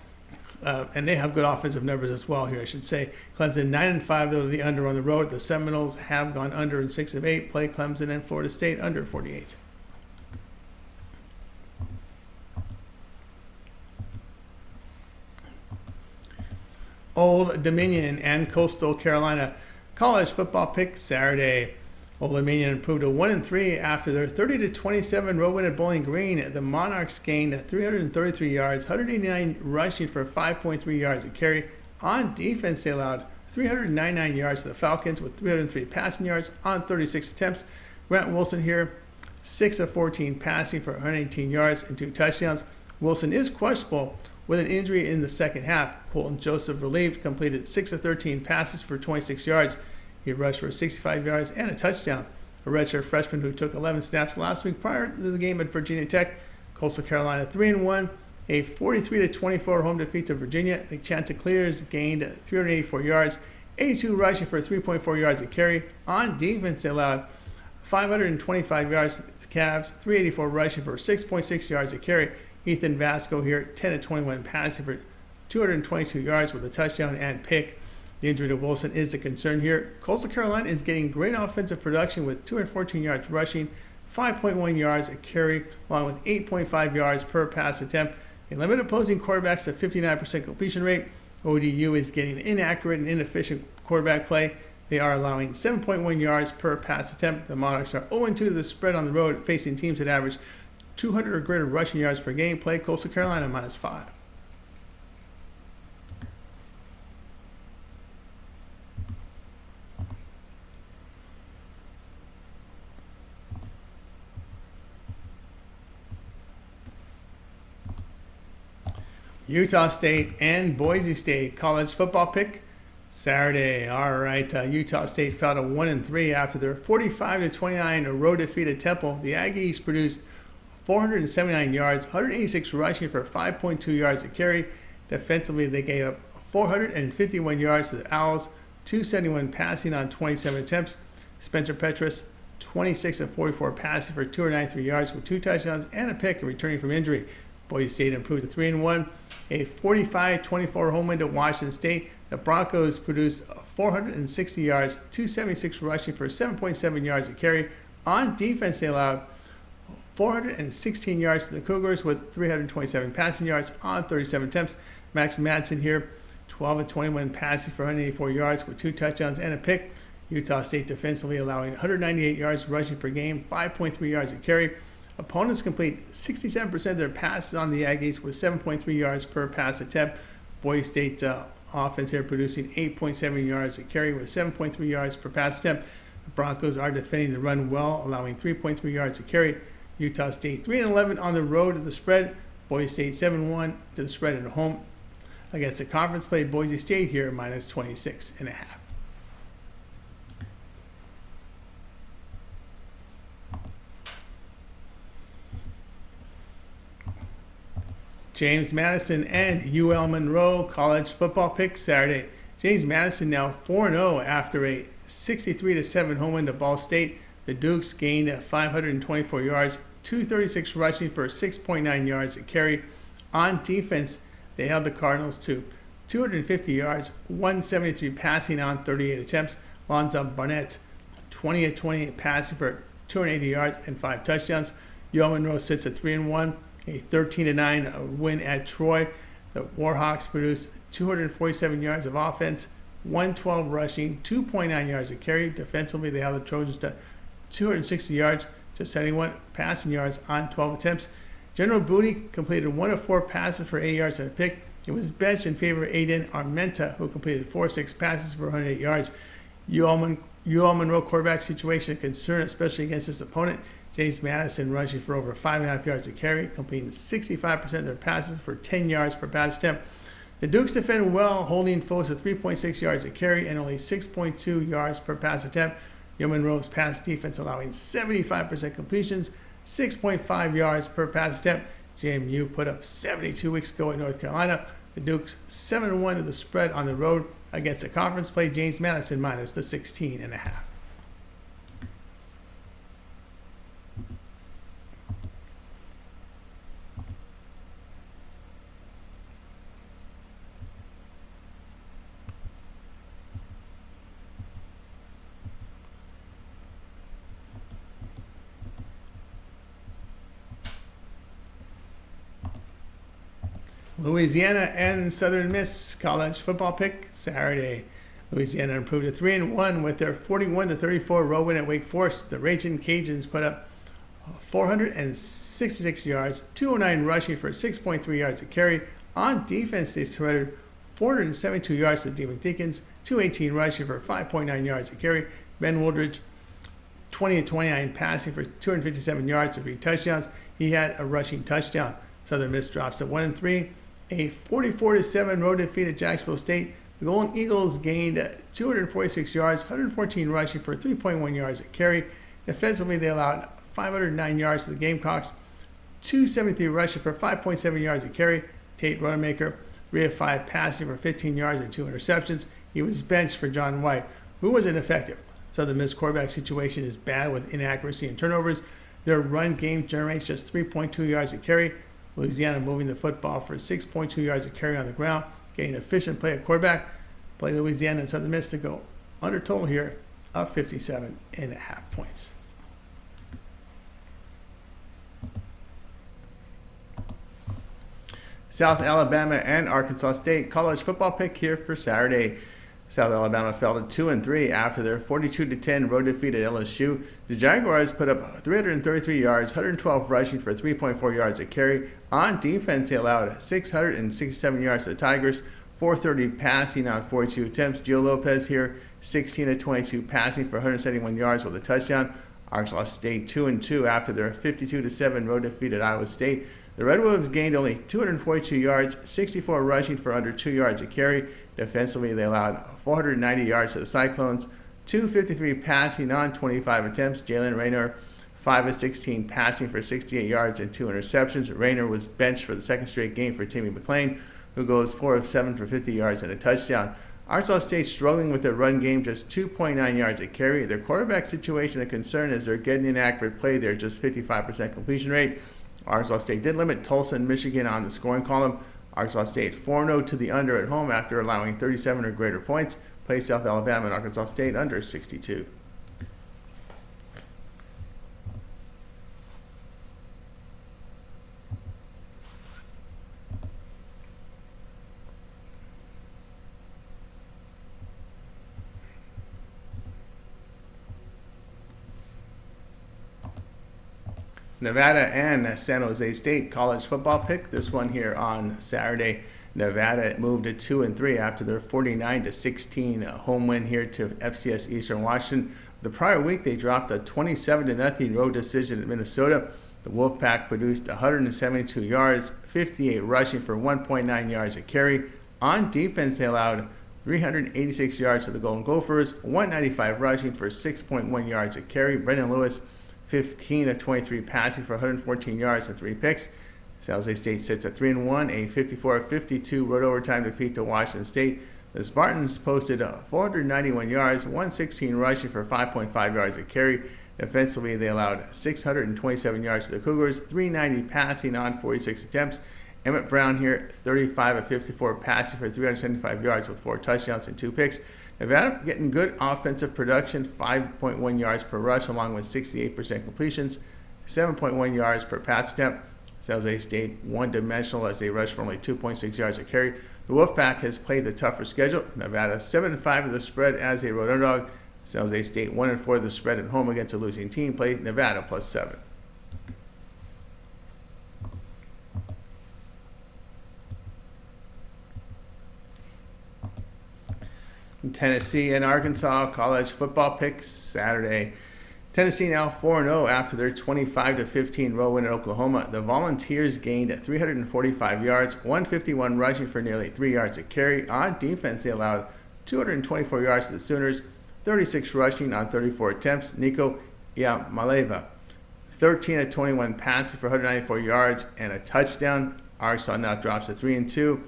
and they have good offensive numbers as well here, I should say. Clemson 9-5, though, to the under on the road. The Seminoles have gone under in 6 of 8. Play Clemson and Florida State under 48. Old Dominion and Coastal Carolina college football pick Saturday. Old Dominion improved to 1-3 after their 30-27 road win at Bowling Green. The Monarchs gained 333 yards, 189 rushing for 5.3 yards a carry. On defense, they allowed 399 yards to the Falcons with 303 passing yards on 36 attempts. Grant Wilson here, 6 of 14 passing for 118 yards and 2 touchdowns. Wilson is questionable with an injury in the second half. Colton Joseph relieved, completed 6 of 13 passes for 26 yards. He rushed for 65 yards and a touchdown. A redshirt freshman who took 11 snaps last week prior to the game at Virginia Tech. Coastal Carolina 3-1, a 43-24 home defeat to Virginia. The Chanticleers gained 384 yards, 82 rushing for 3.4 yards a carry. On defense, they allowed 525 yards to the Cavs, 384 rushing for 6.6 yards a carry. Ethan Vasco here, 10-21 passing for 222 yards with a touchdown and pick. The injury to Wilson is a concern here. Coastal Carolina is getting great offensive production with 214 yards rushing, 5.1 yards a carry, along with 8.5 yards per pass attempt. They limit opposing quarterbacks to 59% completion rate. ODU is getting inaccurate and inefficient quarterback play. They are allowing 7.1 yards per pass attempt. The Monarchs are 0-2 to the spread on the road, facing teams that average 200 or greater rushing yards per game. Play Coastal Carolina -5. Utah State and Boise State college football pick Saturday. All right, Utah State fell to 1-3 after their 45-29 road defeat at Temple. The Aggies produced 479 yards, 186 rushing for 5.2 yards a carry. Defensively, they gave up 451 yards to the Owls, 271 passing on 27 attempts. Spencer Petras, 26 of 44 passing for 293 yards with 2 touchdowns and a pick returning from injury. Boise State improved to 3-1, a 45-24 home win to Washington State. The Broncos produced 460 yards, 276 rushing for 7.7 yards a carry. On defense, they allowed 416 yards to the Cougars with 327 passing yards on 37 attempts. Max Madsen here, 12 of 21 passing for 184 yards with 2 touchdowns and a pick. Utah State defensively allowing 198 yards rushing per game, 5.3 yards a carry. Opponents complete 67% of their passes on the Aggies with 7.3 yards per pass attempt. Boise State offense here producing 8.7 yards a carry with 7.3 yards per pass attempt. The Broncos are defending the run well, allowing 3.3 yards a carry. Utah State 3-11 on the road to the spread. Boise State 7-1 to the spread at home. Against the conference play, Boise State here -26.5. James Madison and UL Monroe college football pick Saturday. James Madison now 4-0 after a 63-7 home win to Ball State. The Dukes gained 524 yards, 236 rushing for 6.9 yards a carry. On defense, they held the Cardinals to 250 yards, 173 passing on 38 attempts. Lonzo Barnett, 20 of 28 passing for 280 yards and 5 touchdowns. UL Monroe sits at 3-1. A 13-9 win at Troy. The Warhawks produced 247 yards of offense, 112 rushing, 2.9 yards a carry. Defensively, they held the Trojans to 260 yards to 71 passing yards on 12 attempts. General Booty completed 1 of 4 passes for 8 yards and a pick. It was benched in favor of Aiden Armenta, who completed 4 of 6 passes for 108 yards. UL Monroe quarterback situation a concern, especially against this opponent. James Madison rushing for over 5.5 yards a carry, completing 65% of their passes for 10 yards per pass attempt. The Dukes defend well, holding foes to 3.6 yards a carry and only 6.2 yards per pass attempt. UL Monroe's pass defense allowing 75% completions, 6.5 yards per pass attempt. JMU put up 72 weeks ago in North Carolina. The Dukes 7-1 to the spread on the road against the conference play. James Madison -16.5. Louisiana and Southern Miss college football pick Saturday. Louisiana improved to 3-1 with their 41-34 road win at Wake Forest. The Raging Cajuns put up 466 yards, 209 rushing for 6.3 yards a carry. On defense, they surrendered 472 yards to Demon Deacons, 218 rushing for 5.9 yards a carry. Ben Woodridge, 20-29 passing for 257 yards and 3 touchdowns. He had a rushing touchdown. Southern Miss drops at 1-3. A 44-7 road defeat at Jacksonville State. The Golden Eagles gained 246 yards, 114 rushing for 3.1 yards a carry. Defensively, they allowed 509 yards to the Gamecocks, 273 rushing for 5.7 yards a carry. Tate Rodemaker, 3 of 5 passing for 15 yards and 2 interceptions. He was benched for John White, who was ineffective. So the missed quarterback situation is bad with inaccuracy and turnovers. Their run game generates just 3.2 yards a carry. Louisiana moving the football for 6.2 yards a carry on the ground, getting efficient play at quarterback. Play Louisiana and Southern Miss to go under total here of 57.5 points. South Alabama and Arkansas State college football pick here for Saturday. South Alabama fell to 2-3 after their 42-10 road defeat at LSU. The Jaguars put up 333 yards, 112 rushing for 3.4 yards a carry. On defense, they allowed 667 yards to the Tigers, 430 passing on 42 attempts. Gio Lopez here, 16-22 passing for 171 yards with a touchdown. Arkansas State 2-2 after their 52-7 road defeat at Iowa State. The Red Wolves gained only 242 yards, 64 rushing for under 2 yards a carry. Defensively, they allowed 490 yards to the Cyclones, 253 passing on 25 attempts. Jalen Raynor, 5 of 16 passing for 68 yards and 2 interceptions. Raynor was benched for the second straight game for Timmy McClain, who goes 4 of 7 for 50 yards and a touchdown. Arkansas State struggling with their run game, just 2.9 yards a carry. Their quarterback situation a concern as they're getting inaccurate play there, just 55% completion rate. Arkansas State did limit Tulsa and Michigan on the scoring column. Arkansas State 4-0 to the under at home after allowing 37 or greater points. Play South Alabama and Arkansas State under 62. Nevada and San Jose State college football pick. This one here on Saturday. Nevada moved to 2-3 after their 49-16 home win here to FCS Eastern Washington. The prior week, they dropped a 27-0 road decision at Minnesota. The Wolfpack produced 172 yards, 58 rushing for 1.9 yards a carry. On defense, they allowed 386 yards to the Golden Gophers, 195 rushing for 6.1 yards a carry. Brendan Lewis, 15-23 passing for 114 yards and 3 picks. San Jose State sits at 3-1, a 54-52 road overtime defeat to Washington State. The Spartans posted 491 yards, 116 rushing for 5.5 yards a carry. Defensively, they allowed 627 yards to the Cougars, 390 passing on 46 attempts. Emmett Brown here, 35-54 passing for 375 yards with 4 touchdowns and 2 picks. Nevada getting good offensive production, 5.1 yards per rush, along with 68% completions, 7.1 yards per pass attempt. San Jose State one-dimensional as they rush for only 2.6 yards a carry. The Wolfpack has played the tougher schedule. Nevada 7-5 of the spread as a road underdog. San Jose State 1-4 of the spread at home against a losing team. Play Nevada +7. Tennessee and Arkansas college football picks Saturday. Tennessee now 4-0 after their 25-15 road win at Oklahoma. The Volunteers gained 345 yards, 151 rushing for nearly 3 yards a carry. On defense, they allowed 224 yards to the Sooners, 36 rushing on 34 attempts. Nico Yamaleva, 13-21 passing for 194 yards and a touchdown. Arkansas now drops to 3-2.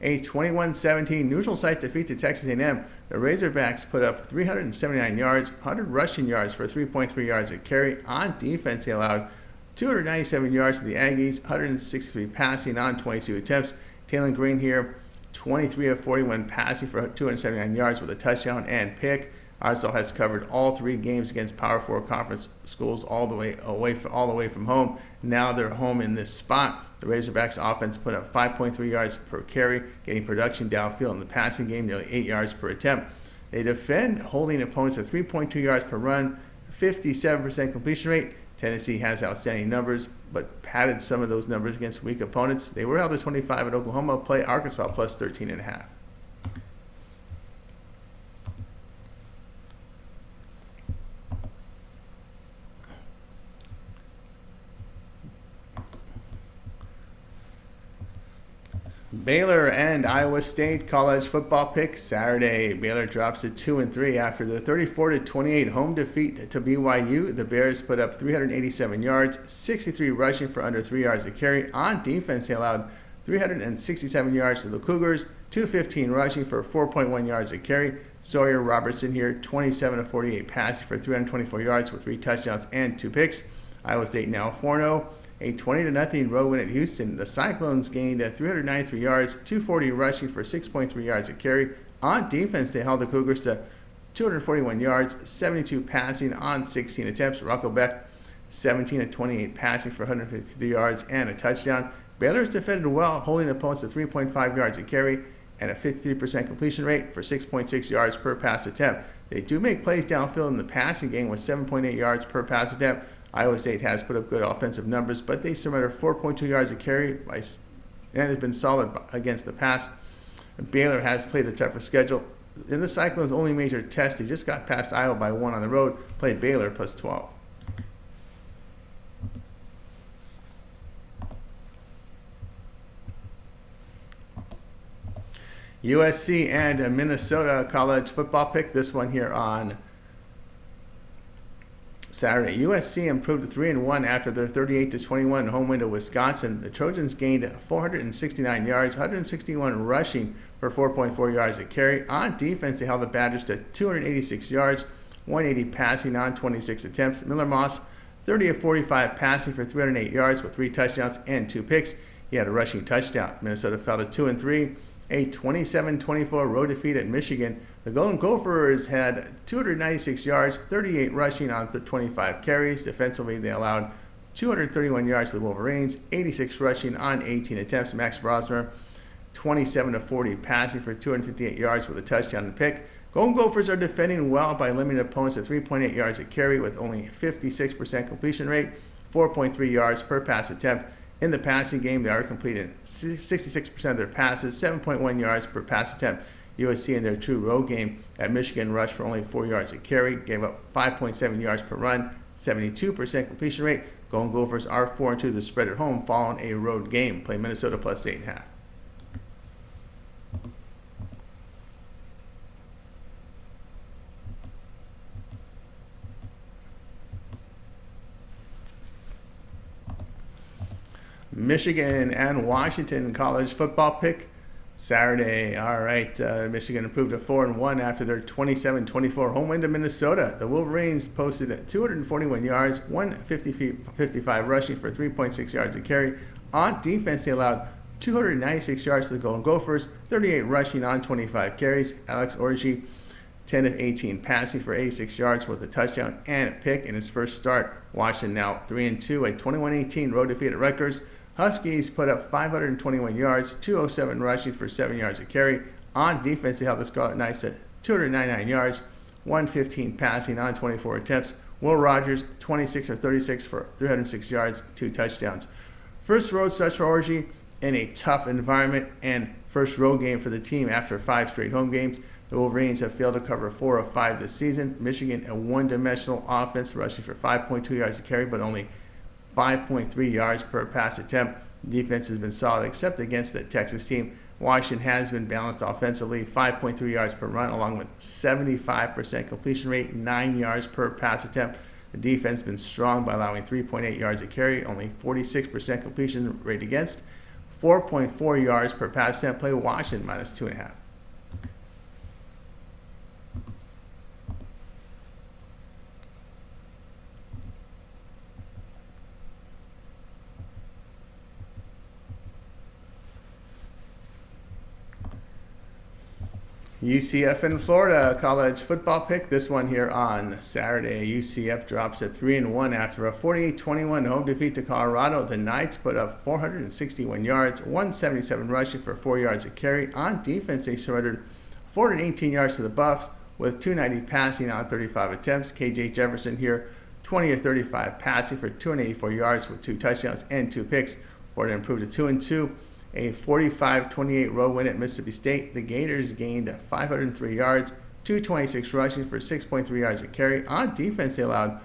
A 21-17 neutral site defeat to Texas A&M. The Razorbacks put up 379 yards, 100 rushing yards for 3.3 yards a carry. On defense, they allowed 297 yards to the Aggies, 163 passing on 22 attempts. Taylor Green here, 23-41 passing for 279 yards with a touchdown and pick. Arkansas has covered all 3 games against Power 4 conference schools all the way from home. Now they're home in this spot. The Razorbacks offense put up 5.3 yards per carry, getting production downfield in the passing game, nearly 8 yards per attempt. They defend, holding opponents at 3.2 yards per run, 57% completion rate. Tennessee has outstanding numbers, but padded some of those numbers against weak opponents. They were held to 25 at Oklahoma. Play Arkansas +13.5. Baylor and Iowa State college football pick Saturday. Baylor drops to 2-3 after the 34-28 home defeat to BYU. The Bears put up 387 yards, 63 rushing for under 3 yards a carry. On defense, they allowed 367 yards to the Cougars, 215 rushing for 4.1 yards a carry. Sawyer Robertson here, 27-48 passing for 324 yards with 3 touchdowns and 2 picks. Iowa State now 4-0. A 20-0 road win at Houston. The Cyclones gained 393 yards, 240 rushing for 6.3 yards a carry. On defense, they held the Cougars to 241 yards, 72 passing on 16 attempts. Rocco Beck, 17-28 passing for 153 yards and a touchdown. Baylor's defended well, holding opponents to 3.5 yards a carry and a 53% completion rate for 6.6 yards per pass attempt. They do make plays downfield in the passing game with 7.8 yards per pass attempt. Iowa State has put up good offensive numbers, but they surrendered 4.2 yards a carry and has been solid against the pass. Baylor has played the tougher schedule. In the Cyclones' only major test, they just got past Iowa by 1 on the road, played Baylor plus 12. USC and Minnesota college football pick. This one here on Saturday. USC improved to 3-1 after their 38-21 home win to Wisconsin. The Trojans gained 469 yards, 161 rushing for 4.4 yards a carry. On defense, they held the Badgers to 286 yards, 180 passing on 26 attempts. Miller Moss, 30-45 passing for 308 yards with 3 touchdowns and 2 picks. He had a rushing touchdown. Minnesota fell to 2-3. A 27-24 road defeat at Michigan. The Golden Gophers had 296 yards, 38 rushing on 25 carries. Defensively, they allowed 231 yards to the Wolverines, 86 rushing on 18 attempts. Max Brosmer, 27-40 passing for 258 yards with a touchdown and pick. Golden Gophers are defending well by limiting opponents to 3.8 yards a carry with only 56% completion rate, 4.3 yards per pass attempt. In the passing game, they are completing 66% of their passes, 7.1 yards per pass attempt. USC in their true road game at Michigan rushed for only 4 yards a carry, gave up 5.7 yards per run, 72% completion rate. Golden Gophers are 4-2 the spread at home following a road game. Play Minnesota plus 8.5. Michigan and Washington college football pick Saturday. All right, Michigan improved to 4-1 after their 27-24 home win to Minnesota. The Wolverines posted 241 yards, 155 rushing for 3.6 yards a carry. On defense, they allowed 296 yards to the Golden Gophers, 38 rushing on 25 carries. Alex Orji, 10-18 passing for 86 yards with a touchdown and a pick in his first start. Washington now 3-2, a 21-18 road defeat at Rutgers. Huskies put up 521 yards, 207 rushing for 7 yards a carry. On defense, they held the Scarlet Knights at 299 yards, 115 passing on 24 attempts. Will Rogers, 26-36 for 306 yards, 2 touchdowns. First road start for Orji in a tough environment and first road game for the team after 5 straight home games. The Wolverines have failed to cover 4 of 5 this season. Michigan, a one-dimensional offense, rushing for 5.2 yards a carry, but only 5.3 yards per pass attempt. Defense has been solid except against the Texas team. Washington has been balanced offensively, 5.3 yards per run, along with 75% completion rate, 9 yards per pass attempt. The defense has been strong by allowing 3.8 yards a carry, only 46% completion rate against, 4.4 yards per pass attempt. Play Washington minus 2.5. UCF in Florida college football pick. This one here on Saturday. UCF drops at 3-1 after a 48-21 home defeat to Colorado. The Knights put up 461 yards, 177 rushing for 4 yards a carry. On defense, they surrendered 418 yards to the Buffs with 290 passing on 35 attempts. KJ Jefferson here, 20-35 passing for 284 yards with 2 touchdowns and 2 picks. Florida improved to 2-2. A 45-28 road win at Mississippi State. The Gators gained 503 yards, 226 rushing for 6.3 yards a carry. On defense, they allowed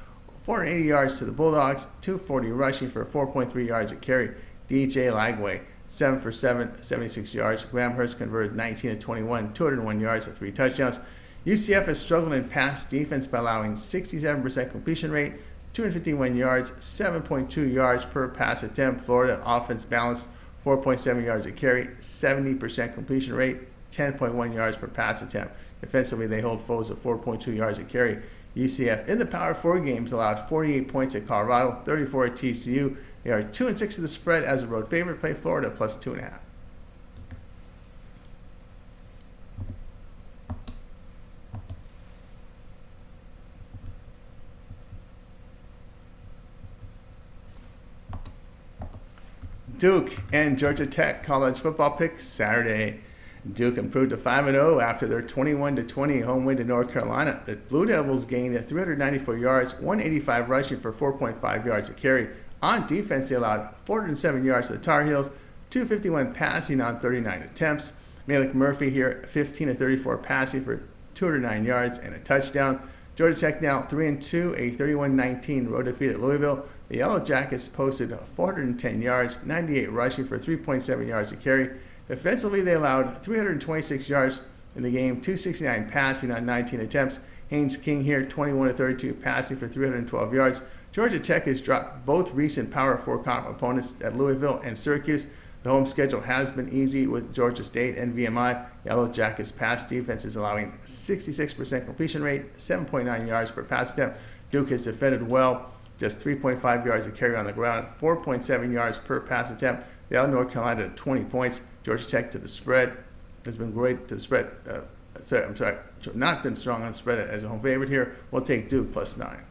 480 yards to the Bulldogs, 240 rushing for 4.3 yards a carry. DJ Lagway, 7 for 7, 76 yards. Graham Hurst converted 19 of 21, 201 yards with 3 touchdowns. UCF has struggled in pass defense by allowing 67% completion rate, 251 yards, 7.2 yards per pass attempt. Florida offense balanced 4.7 yards a carry, 70% completion rate, 10.1 yards per pass attempt. Defensively, they hold foes at 4.2 yards a carry. UCF in the Power 4 games allowed 48 points at Colorado, 34 at TCU. They are 2-6 to the spread as a road favorite. Play Florida plus 2.5. Duke and Georgia Tech college football pick Saturday. Duke improved to 5-0 after their 21-20 home win to North Carolina. The Blue Devils gained 394 yards, 185 rushing for 4.5 yards a carry. On defense, they allowed 407 yards to the Tar Heels, 251 passing on 39 attempts. Malik Murphy here, 15 of 34 passing for 209 yards and a touchdown. Georgia Tech now 3-2, a 31-19 road defeat at Louisville. The Yellow Jackets posted 410 yards, 98 rushing for 3.7 yards a carry. Defensively, they allowed 326 yards in the game, 269 passing on 19 attempts. Haynes King here, 21 of 32 passing for 312 yards. Georgia Tech has dropped both recent Power 4 opponents at Louisville and Syracuse. The home schedule has been easy with Georgia State and VMI. Yellow Jackets' pass defense is allowing 66% completion rate, 7.9 yards per pass attempt. Duke has defended well, just 3.5 yards a carry on the ground, 4.7 yards per pass attempt. They held North Carolina at 20 points. Georgia Tech to the spread has been great to the spread. Not been strong on the spread as a home favorite here. We'll take Duke plus 9.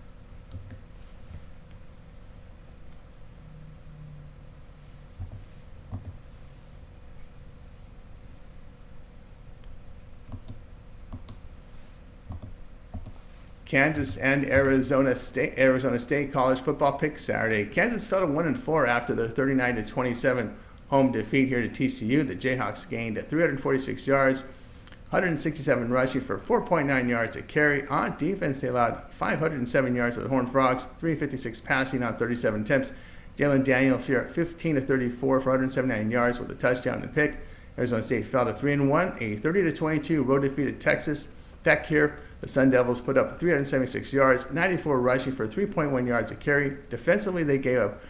Kansas and Arizona State college football pick Saturday. Kansas fell to 1-4 after their 39-27 home defeat here to TCU. The Jayhawks gained 346 yards, 167 rushing for 4.9 yards a carry. On defense, they allowed 507 yards to the Horned Frogs, 356 passing on 37 attempts. Jalen Daniels here at 15 of 34 for 179 yards with a touchdown and pick. Arizona State fell to 3-1, a 30-22 road defeat at Texas Tech here. The Sun Devils put up 376 yards, 94 rushing for 3.1 yards a carry. Defensively, they gave up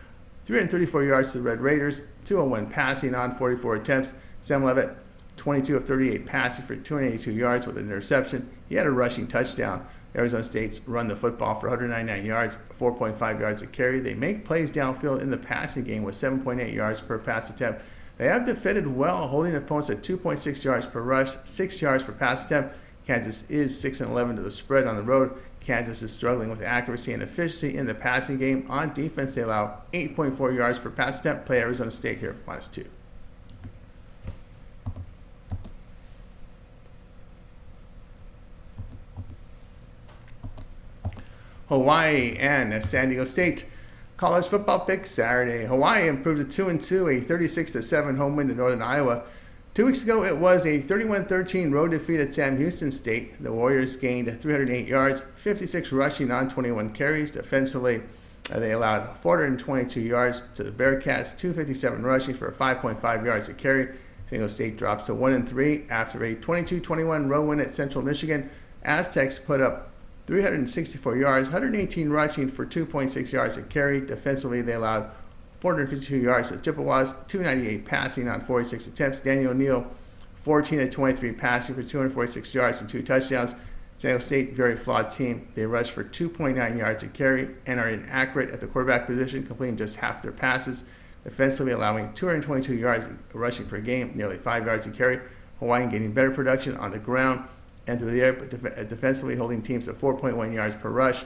334 yards to the Red Raiders, 201 passing on 44 attempts. Sam Levitt, 22 of 38 passing for 282 yards with an interception. He had a rushing touchdown. Arizona State's run the football for 199 yards, 4.5 yards a carry. They make plays downfield in the passing game with 7.8 yards per pass attempt. They have defended well, holding opponents at 2.6 yards per rush, 6 yards per pass attempt. Kansas is 6-11 to the spread on the road. Kansas is struggling with accuracy and efficiency in the passing game. On defense, they allow 8.4 yards per pass attempt. Play Arizona State here, -2. Hawaii and San Diego State college football pick Saturday. Hawaii improved to 2-2, a 36-7 home win to Northern Iowa. 2 weeks ago, it was a 31-13 road defeat at Sam Houston State. The Warriors gained 308 yards, 56 rushing on 21 carries. Defensively, they allowed 422 yards to the Bearcats, 257 rushing for 5.5 yards a carry. San Diego State drops to 1-3 after a 22-21 road win at Central Michigan. Aztecs put up 364 yards, 118 rushing for 2.6 yards a carry. Defensively, they allowed 452 yards to Chippewas, 298 passing on 46 attempts. Daniel Neal, 14 of 23 passing for 246 yards and 2 touchdowns. San Diego State, very flawed team. They rush for 2.9 yards a carry and are inaccurate at the quarterback position, completing just half their passes. Defensively, allowing 222 yards rushing per game, nearly 5 yards a carry. Hawaii getting better production on the ground and through the air, but defensively holding teams at 4.1 yards per rush,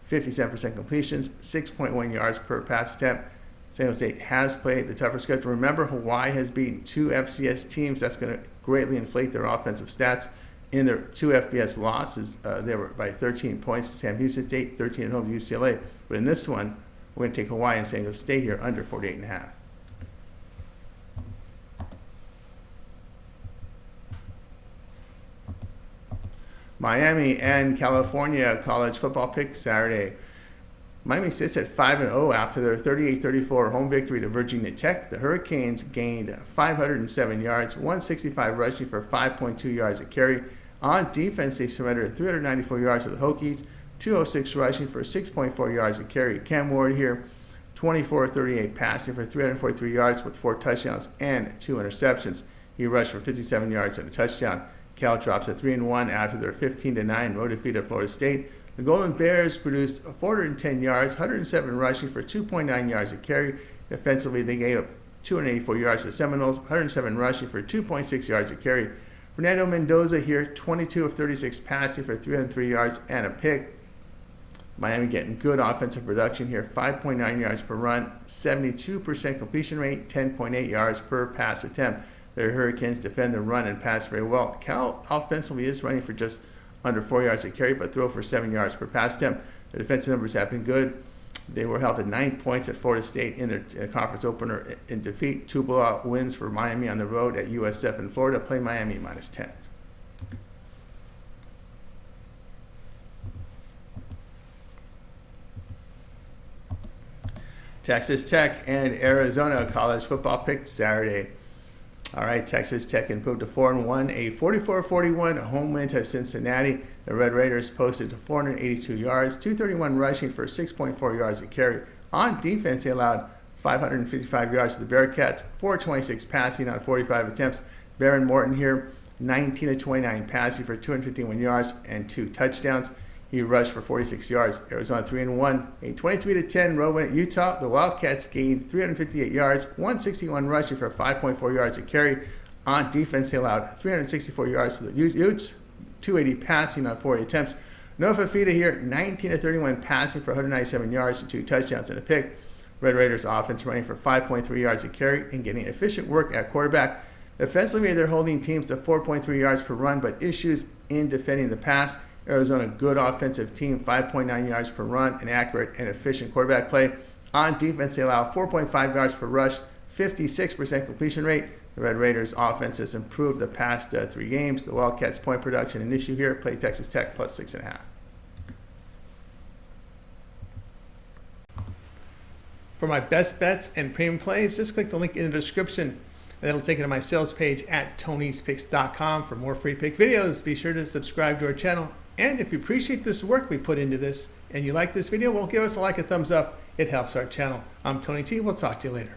57% completions, 6.1 yards per pass attempt. San Diego State has played the tougher schedule. Remember, Hawaii has beaten 2 FCS teams. That's going to greatly inflate their offensive stats. In their 2 FBS losses, they were by 13 points to Sam Houston State, 13 at home to UCLA. But in this one, we're going to take Hawaii and San Diego State here under 48.5. Miami and California college football pick Saturday. Miami sits at 5-0 after their 38-34 home victory to Virginia Tech. The Hurricanes gained 507 yards, 165 rushing for 5.2 yards a carry. On defense, they surrendered 394 yards to the Hokies, 206 rushing for 6.4 yards a carry. Cam Ward here, 24-38 passing for 343 yards with 4 touchdowns and 2 interceptions. He rushed for 57 yards and a touchdown. Cal drops to 3-1 after their 15-9 road defeat at Florida State. The Golden Bears produced 410 yards, 107 rushing for 2.9 yards a carry. Defensively, they gave up 284 yards to the Seminoles, 107 rushing for 2.6 yards a carry. Fernando Mendoza here, 22 of 36 passing for 303 yards and a pick. Miami getting good offensive production here, 5.9 yards per run, 72% completion rate, 10.8 yards per pass attempt. Their Hurricanes defend the run and pass very well. Cal offensively is running for just under 4 yards a carry, but throw for 7 yards per pass attempt. Their defensive numbers have been good. They were held to 9 points at Florida State in their conference opener in defeat. 2 blowout wins for Miami on the road at USF in Florida. Play Miami -10. Texas Tech and Arizona college football pick Saturday. All right, Texas Tech improved to 4-1, a 44-41 home win to Cincinnati. The Red Raiders posted to 482 yards, 231 rushing for 6.4 yards a carry. On defense, they allowed 555 yards to the Bearcats, 426 passing on 45 attempts. Baron Morton here, 19-29 passing for 251 yards and 2 touchdowns. He rushed for 46 yards. Arizona 3-1, a 23-10 road win at Utah. The Wildcats gained 358 yards, 161 rushing for 5.4 yards a carry. On defense, they allowed 364 yards to the Utes, 280 passing on 40 attempts. Noah Fafita here, 19-31 passing for 197 yards and 2 touchdowns and a pick. Red Raiders offense running for 5.3 yards a carry and getting efficient work at quarterback. Defensively, they're holding teams to 4.3 yards per run, but issues in defending the pass. Arizona, good offensive team, 5.9 yards per run, an accurate and efficient quarterback play. On defense, they allow 4.5 yards per rush, 56% completion rate. The Red Raiders offense has improved the past 3 games. The Wildcats' point production an issue here. Play Texas Tech +6.5. For my best bets and premium plays, just click the link in the description, and that'll take you to my sales page at tonyspicks.com for more free pick videos. Be sure to subscribe to our channel. And if you appreciate this work we put into this and you like this video, well, give us a like, a thumbs up. It helps our channel. I'm Tony T. We'll talk to you later.